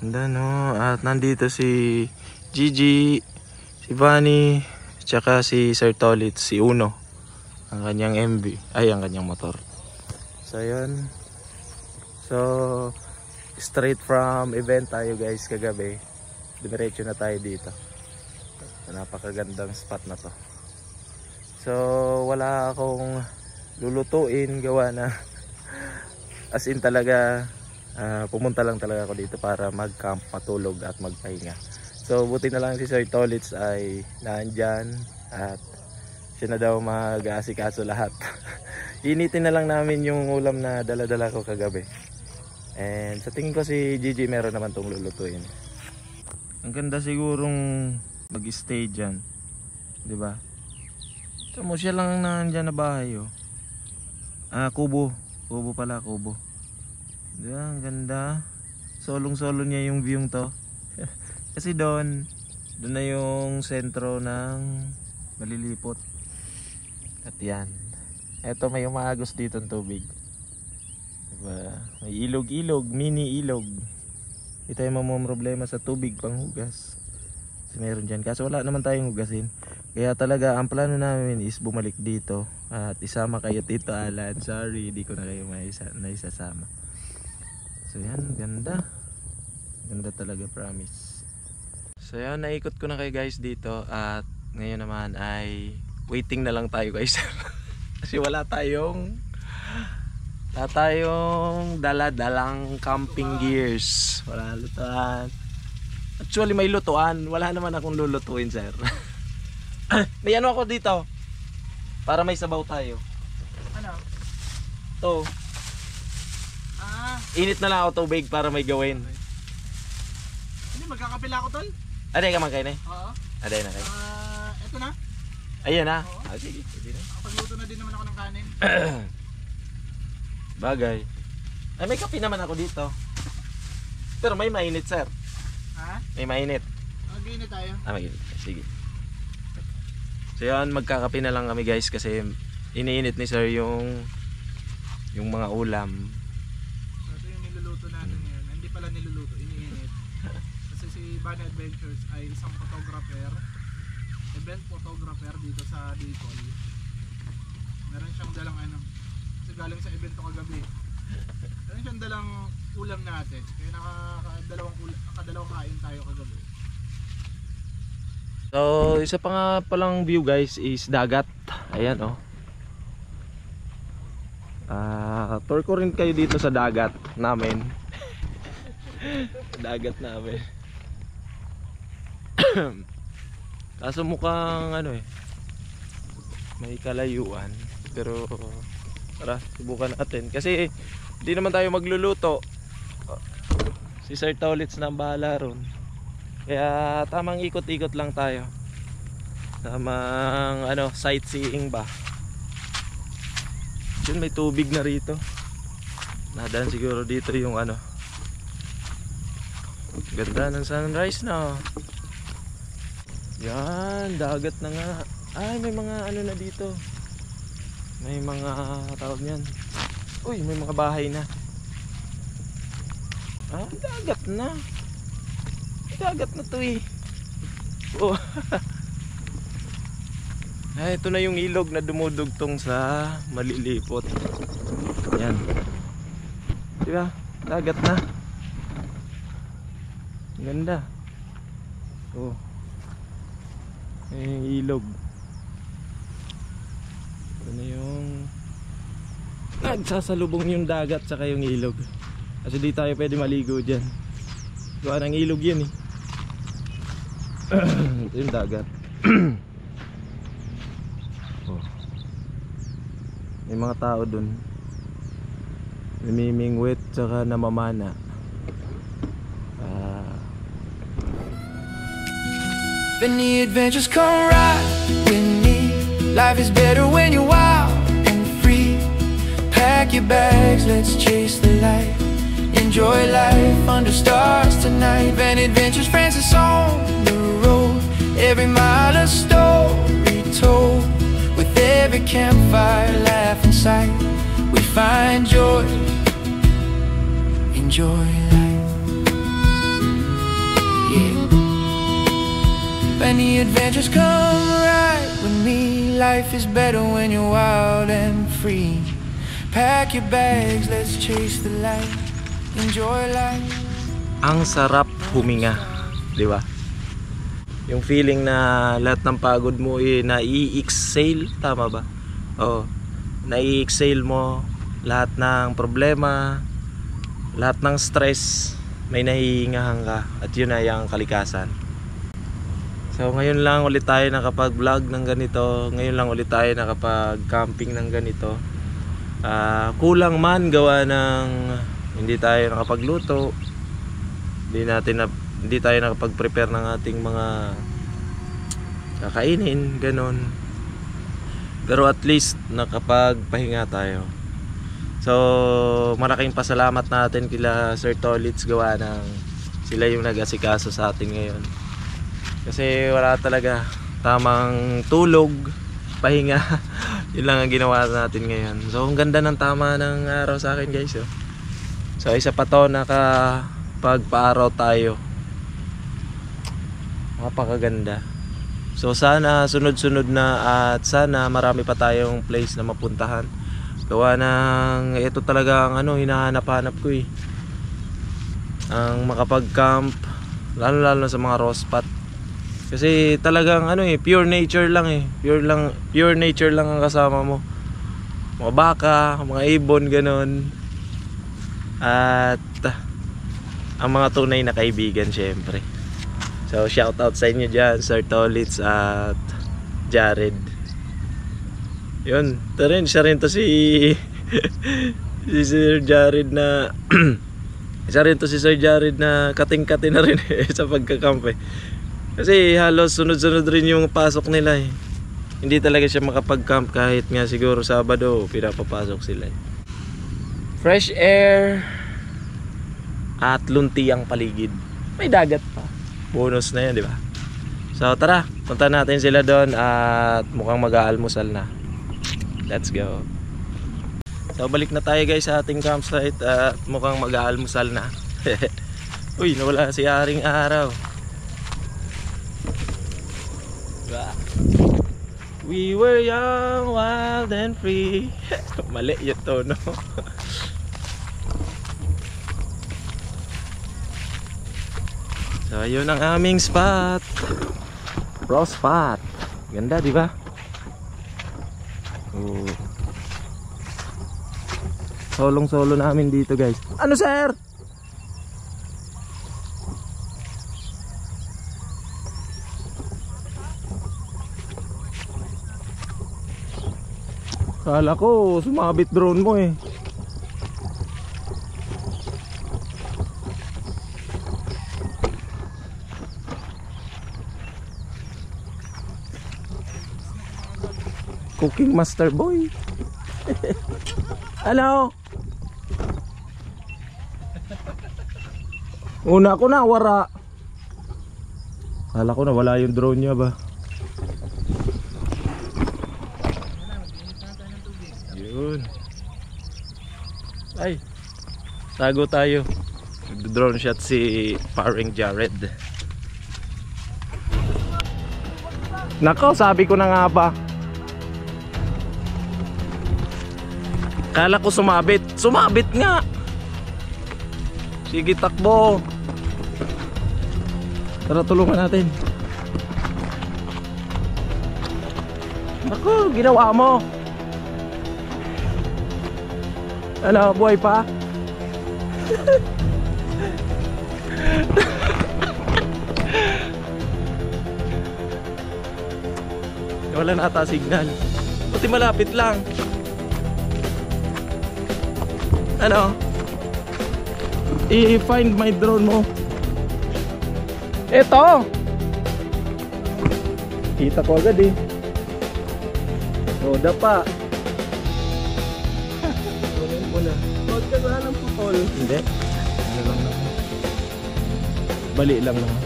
Ganda no. At nandito si Gigi, si Vani, tsaka si Sir Tolitz, si Uno, ang kanyang MV, ay ang kanyang motor. So yun. So straight from event tayo guys kagabi. Diretso na tayo dito. So, napakagandang spot na to. So wala akong lulutuin, gawa na as in talaga pumunta lang talaga ako dito para mag-camp, matulog at magpahinga. So buti na lang si Sir Tolitz ay nandyan at siya na daw mag-aasikaso lahat. Initin na lang namin yung ulam na dala-dala ko kagabi. And sa tingin ko si Gigi meron naman tong lulutuin. Ang ganda sigurong mag-stay dyan, di ba? So mo siya lang nandyan na bahay oh. Kubo. Kubo pala, kubo. Diba, ang ganda. Solong-solo niya yung view to. Kasi doon na yung sentro ng Malilipot. At yan. Eto may umaagos dito ng tubig. Diba? May ilog-ilog, mini ilog. Hindi tayo mamumroblema sa tubig panghugas. Kasi meron dyan. Kaso wala naman tayong hugasin. Kaya talaga ang plano namin is bumalik dito. At isama kayo Tito Alan. Sorry, di ko na kayo naisasama. So yan, ganda. Ganda talaga, promise. So yan, naikot ko na kayo guys dito at ngayon naman ay waiting na lang tayo guys. Kasi wala tayong dala-dalang camping gears. Wala lutuan. Actually may lutuan, wala naman akong lulutuin sir. May ano ako dito para may sabaw tayo. Ano? To. Init na lang ako tubig para may gawin. Hindi, magkakapila ako tol. Aday ka man kayo na eh. Oo. Aday na kayo. Ito na. Ayan na. Sige, sige na. Nakapagluto na din naman ako ng kanin. Bagay. Ay, may kape naman ako dito. Pero may mainit, sir. Ha? May mainit. Mag-iinit tayo. Mainit. Sige. So yan, magkakape na lang kami guys kasi iniinit ni sir yung mga ulam. So ito yung niluluto natin ngayon. Hindi pala niluluto, iniinit. Kasi si Bunny Adventures ay isang photographer, event photographer dito sa Bicol. Meron siyang dalang ano, kasi galing sa event to kagabi. Meron siyang dalang ulam natin. Kaya nakadalawang kain tayo kagabi. So isa pa nga palang view guys is dagat. Ayan oh. Tour ko rin kayo dito sa dagat namin. Dagat namin. Kaso mukhang ano eh, may kalayuan. Pero tara, subukan natin. Kasi hindi naman tayo magluluto. Si Sir Tolits na ang bahala ron. Kaya tamang ikot-ikot lang tayo. Tamang ano, sightseeing ba. Yun, may tubig na rito. Nadaan siguro dito yung ano. Ganda ng sunrise na. Yan, dagat na nga. Ay, may mga ano na dito. May mga tawag niyan. Uy, may mga bahay na. Dagat na. Dagat na to eh. Oh. Ay, ito na yung ilog na dumudugtong sa Malilipot. Yan. Diba? Dagat na. Ganda. Oh. Ayan yung ilog. Ito na yung nagsasalubong yung dagat saka yung ilog. Kasi di tayo pwede maligo dyan. Gawa ng ilog yan eh. Ito yung dagat. Oh. May mga tao dun, namimingwit tsaka namamana. When the adventures come right with me, life is better when you're wild and free. Pack your bags, let's chase the light. Enjoy life under stars tonight. Van Adventures, Francis on the road. Every mile a story told. With every campfire, laugh and sight, we find joy. Enjoy life. Yeah. When the adventures come right with me, life is better when you're wild and free. Pack your bags, let's chase the light. Enjoy life. Ang sarap huminga, di ba? Yung feeling na lahat ng pagod mo na-i-exhale, tama ba? Oo. Na-i-exhale mo lahat ng problema, lahat ng stress, may nahihingahan ka at yun ay ang kalikasan. So ngayon lang ulit tayo nakapag-vlog ng ganito. Ngayon lang ulit tayo nakapag-camping ng ganito. Kulang man gawa ng hindi tayo nakapagluto. Hindi tayo nakapag-prepare ng ating mga kakainin, ganon. Pero at least nakapagpahinga tayo. So malaking pasalamat natin kila Sir Tolits gawa ng sila yung nag-asikaso sa atin ngayon. Kasi wala talaga, tamang tulog, pahinga. Yun lang ang ginawa natin ngayon. So ang ganda ng tama ng araw sa akin guys. So isa pa to, nakapagpa-araw tayo. Napakaganda. So sana sunod-sunod na at sana marami pa tayong place na mapuntahan. Gawa ng ito talaga ang hinahanap-hanap ko eh. Ang makapag-camp, lalo sa mga raw spot. Kasi talagang pure nature lang eh. Pure nature lang ang kasama mo. Mga baka, mga ibon, ganon. At ang mga tunay na kaibigan syempre. So shout out sa inyo dyan, Sir Tolits at Jared. Yun, siya rin to si Sir Jared na isa rin to si Sir Jared na kating-kati na rin sa pagkakamp eh. Kasi halos sunod-sunod rin yung pasok nila eh. Hindi talaga siya makapag-camp kahit nga siguro Sabado pinapapasok sila eh. Fresh air at lunti ang paligid. May dagat pa. Bonus na yan, di ba? So tara, punta natin sila doon at mukhang mag-aalmusal na. Let's go. So balik na tayo guys sa ating campsite at mukhang mag-aalmusal na. Uy, nawala si Aring Araw. We were young, wild and free. Mali yung tono. So ayun ang aming spot. Raw spot. Ganda, di ba? Oh. Solong-solo namin dito, guys. Ano, sir? Kala ko sumabit drone mo eh. Cooking master boy. Hello. Una ko na wara. Kala ko na wala yung drone niya ba. Yun. Ay. Tago tayo. Nagdo-drone shot si Paring Jared. Nako, sabi ko na nga ba. Kala ko sumabit. Sumabit nga. Sige, takbo. Tara, tulungan natin. Nako, ginawa mo. Ano, buhay pa? Wala na ata signal. Buti malapit lang. Ano? I-find my drone mo. Eto! Kita ko agad eh. Roda pa. Wala. Huwag ka sana ng putol. Hindi. Ano lang naman. Bali lang naman.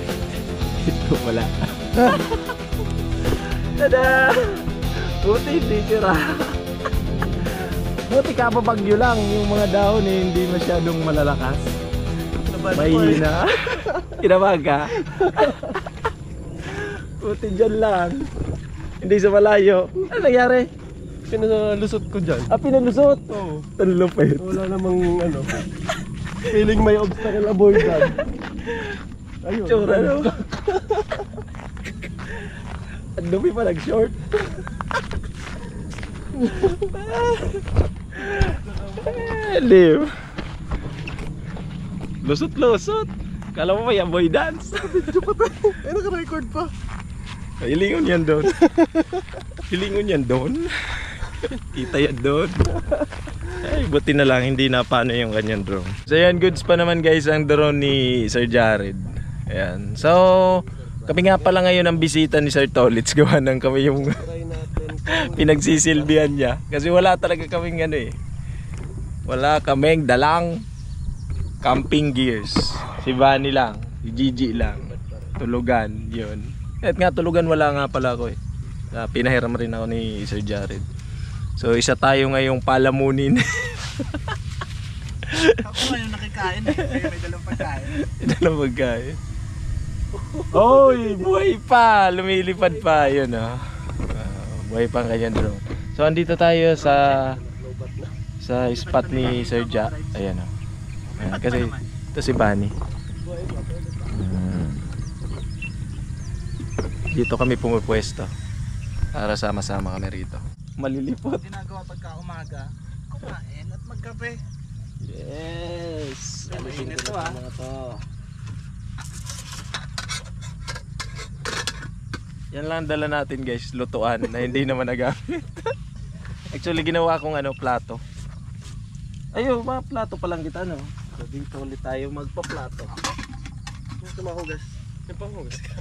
Ito wala. Tada! Buti hindi sira. Buti kapapagyo lang. Yung mga dahon eh, hindi masyadong malalakas. Mahina. Kinabag ka? Buti dyan lang. Hindi sa malayo. Ano nangyari? Pinalusot ko dyan. Ah, pinalusot? Oo. Tanlupit. Wala namang ano. Feeling may obstacle avoidance. Ayun. Tsura no? Ang dumi pa nag-short. Live. Lusot-lusot. Kala mo may avoidance. Eh, naka-record pa. Hilingon yan doon. Hilingon yan doon. Kita yan doon. Ay, buti na lang hindi na paano yung kanyang drone. So yan, goods pa naman guys ang drone ni Sir Jared. Ayan. So, kami nga pala ngayon ang bisita ni Sir Tolitz. Gawa ng kami yung pinagsisilbihan niya. Kasi wala talaga kaming ano eh. Wala kaming dalang camping gears. Si Vanny lang. Si Gigi lang. Tulugan. Yun. At nga tulugan wala nga pala ako eh. Pinahiram rin ako ni Sir Jared. So isa tayo ngayong palamunin. Ako ngayon nakikain eh. May dalang pagkain. Dalang pagkain. Oy, buhay pa. Lumilipad pa. Yun oh. Buhay pa ang kanyang drone. So andito tayo sa spot ni Sir Ja. Ayan oh. Ayan, kasi ito si Vanny. Dito kami pumupwesto para sama-sama kami rito. Malilipot. Ginagawa pagka umaga, kumain at magkape. Yes! Alisin ko na mga to. Yan lang dala natin guys, lutuan na hindi naman nagamit. Actually ginawa kong ano, plato. Ayun, mga plato pa lang kita no. So dito ulit tayo magpa-plato. Gusto mahugas. Yung panghugas ka.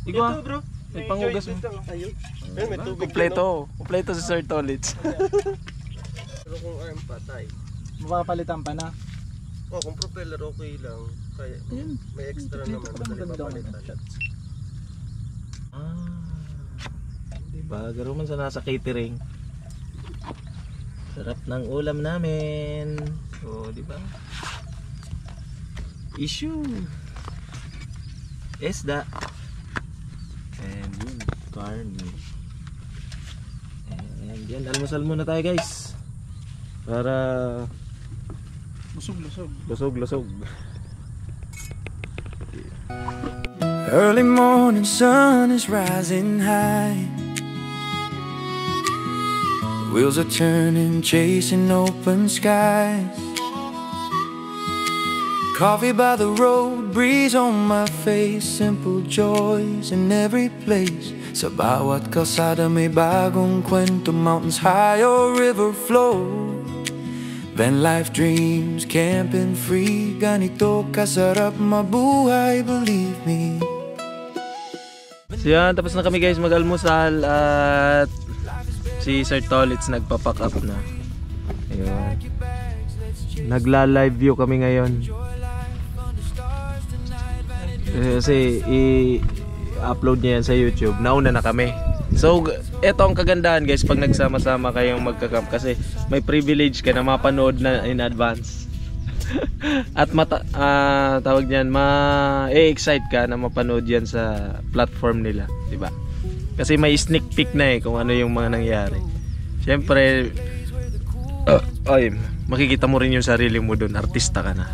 Ikaw ah. bro. May panghugas mo. Ayun. May tubig. Kompleto si Sir Tolits. Pero kung arm patay. Mapapalitan pa na. Oh, kung propeller okay lang. Kaya may extra naman. Madali papalitan. Diba? Garo man sa nasa catering. Sarap ng ulam namin. So, diba? Issue. Isda. And yun, carne. And yan, almusal muna tayo guys. Para lusog. Early morning sun is rising high. Wheels are turning, chasing open skies. Coffee by the road, breeze on my face. Simple joys in every place. Sa bawat kalsada may bagong kwento. Mountains high or river flow. Van life dreams, camping free. Ganito kasarap mabuhay, believe me. So yan, tapos na kami guys mag-almusal. At si Sir Tolits nagpa-pack up na. Ayun. Nagla-live view kami ngayon. Kasi i-upload niya yan sa YouTube. Nauna na kami. So eto ang kagandahan guys pag nagsama-sama kayong magka-camp, kasi may privilege ka na mapanood na in advance. At tawag niyan, ma-excite ka na mapanood yan sa platform nila, 'di ba? Kasi may sneak peek na kung ano yung mga nangyari. Siyempre makikita mo rin yung sarili mo doon, artista ka na.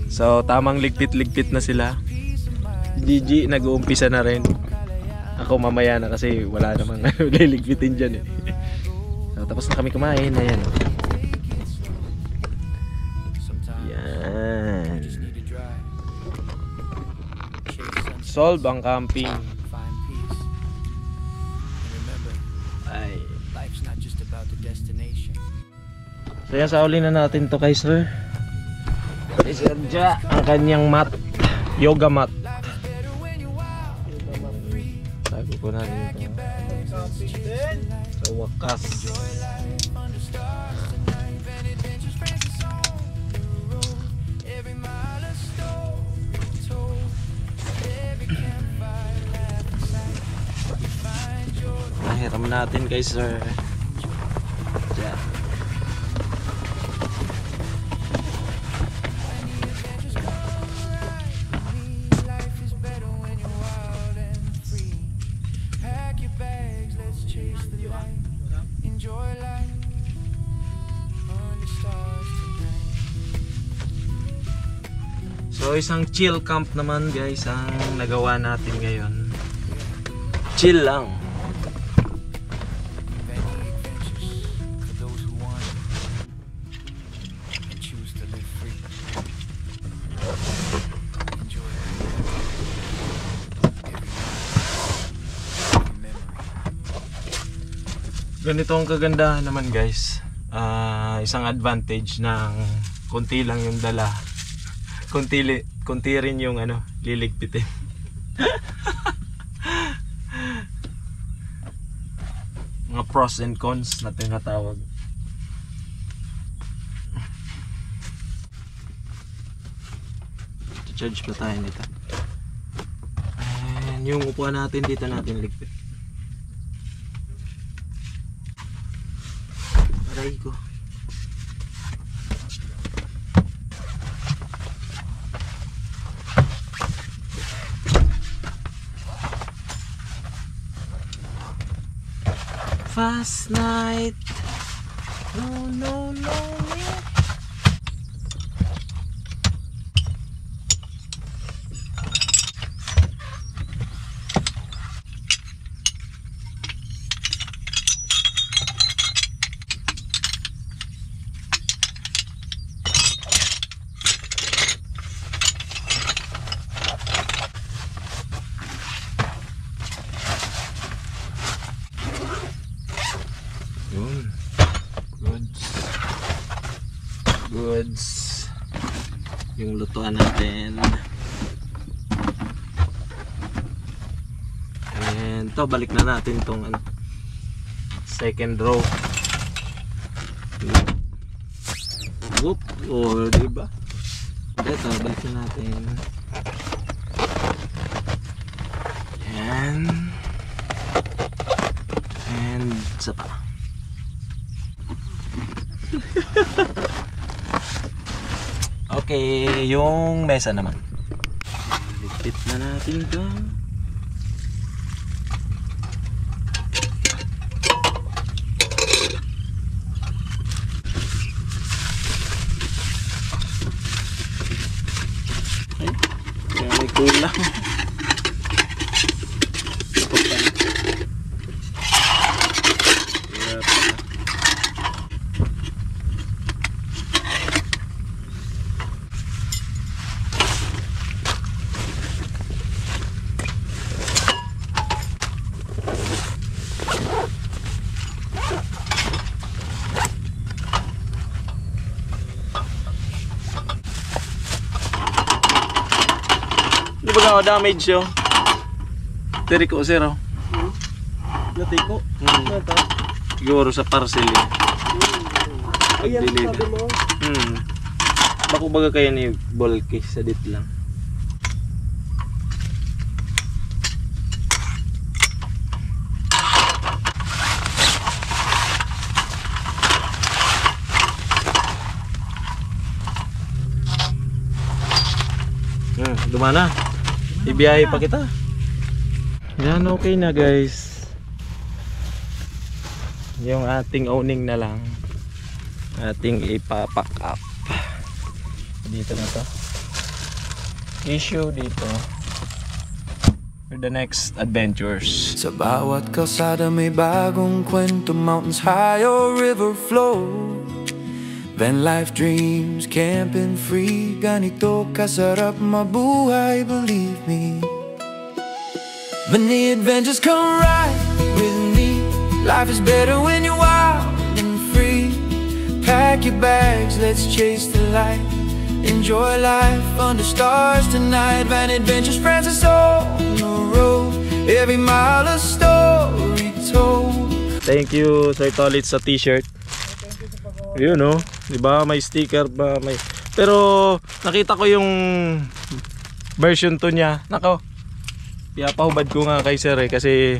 So tamang ligpit-ligpit na sila. Gigi nag-uumpisa na rin. Ako mamaya na kasi wala namang liligpitin dyan So, tapos na kami kumain. Ayan. Yan. Solve ang camping. Ay. So yan, sauli na natin to kay Sir. Kay Sir Ja, ang kanyang mat. Yoga mat. Tago ko na rin ito. Sa wakas. Nahiram natin kay Sir Ja. So isang chill camp naman guys ang nagawa natin ngayon. Chill lang. Ganito ang kagandahan naman guys. Isang advantage ng konti lang yung dala. Konti rin yung liligpitin. Mga pros and cons na tinatawag. Charge pa tayo nito. And yung upuan natin dito natin ligpit. Aray ko. Fast night. No. Goods yung lutuan natin. And to, balik na natin tong ano, second row. Whoop, oh, diba? Ito, balik na natin. And isa pa. Okay, yung mesa naman. Ligpit na natin ito. Ay, kaya may kulang. Di ba ka damage yo? Diri ko zero. Nati ko. Siguro sa parcel yun. Ayan, sabi mo. Bako baga kaya ni bulky sa dit lang. Dumana. Ibiyahe pa kita. Yan, okay na guys. Yung ating owning na lang ating ipapack up. Dito na to. Issue dito for the next adventures. Sa bawat kalsada may bagong kwento, mountains high or river flow. Van life dreams, camping free, ganito kasarap mabuhay, believe me. When the adventures come right with me, life is better when you're wild and free. Pack your bags, let's chase the light, enjoy life under stars tonight. Van Adventures, Francis on the road, every mile a story told. Thank you Sir Tolit sa t-shirt. Yun oh, diba may sticker ba, may. Pero nakita ko yung version 2 niya. Nako, pinapahubad ko nga kay Sir kasi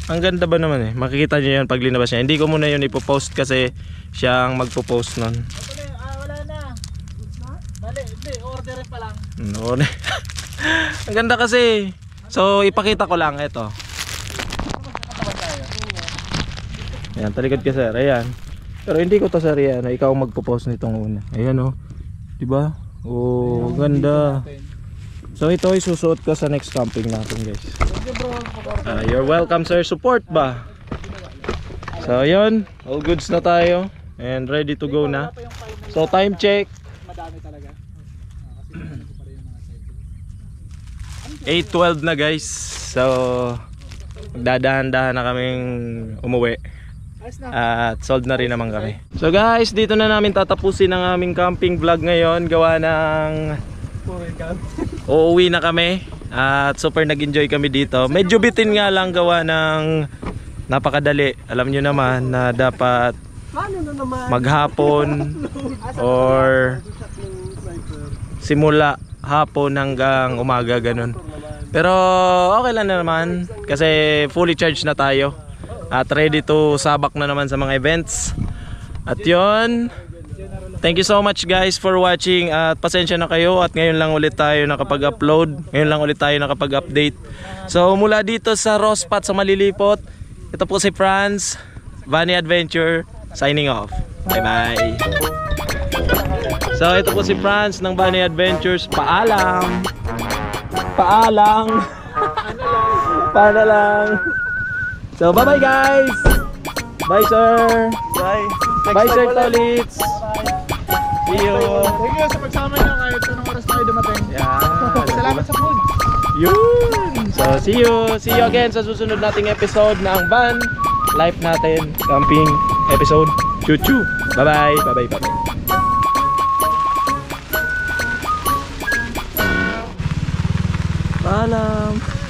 ang ganda ba naman eh. Makikita niyo yan pag linabas niya. Hindi ko muna yun ipopost kasi siya ang magpo-post nun. Wala na. Mali, hindi, orderin pa lang. No. Ang ganda kasi. So ipakita ko lang ito. Ayan, talikod ka Sir. Ayan. Pero hindi ko to Sir yan. Ikaw ang magpo-post nitong una. Ayan oh. Diba? Oh, ganda. So ito ay susuot ko sa next camping natin guys. You're welcome Sir. Support ba? So yun, all goods na tayo and ready to go na. So time check. Madami talaga. 8:12 na guys. So magdadahan-dahan na kaming umuwi. At sold na rin naman kami. So guys, dito na namin tatapusin ang aming camping vlog ngayon. Gawa ng uuwi na kami. At super nag-enjoy kami dito. Medyo bitin nga lang gawa ng napakadali. Alam nyo naman na dapat maghapon or simula hapon hanggang umaga ganun. Pero okay lang naman kasi fully charged na tayo. At ready to sabak na naman sa mga events. At yun, thank you so much guys for watching. At pasensya na kayo at ngayon lang ulit tayo nakapag-upload. Ngayon lang ulit tayo nakapag-update. So mula dito sa Rospat sa Malilipot, ito po si Franz, Vanny Adventure, signing off. Bye bye. So ito po si Franz ng Vanny Adventures. Paalam. Paalam. Paalam. So bye bye guys. Bye sir. Bye. Bye Sir Tolits. See you. Thank you sa pagsama niyo kahit anong oras tayo dumating. Yeah. Salamat sa food. Yun. So see you. See you again sa susunod nating episode ng van life natin, camping episode. Choo-choo. Bye bye. Bye bye. Bye bye. Paalam.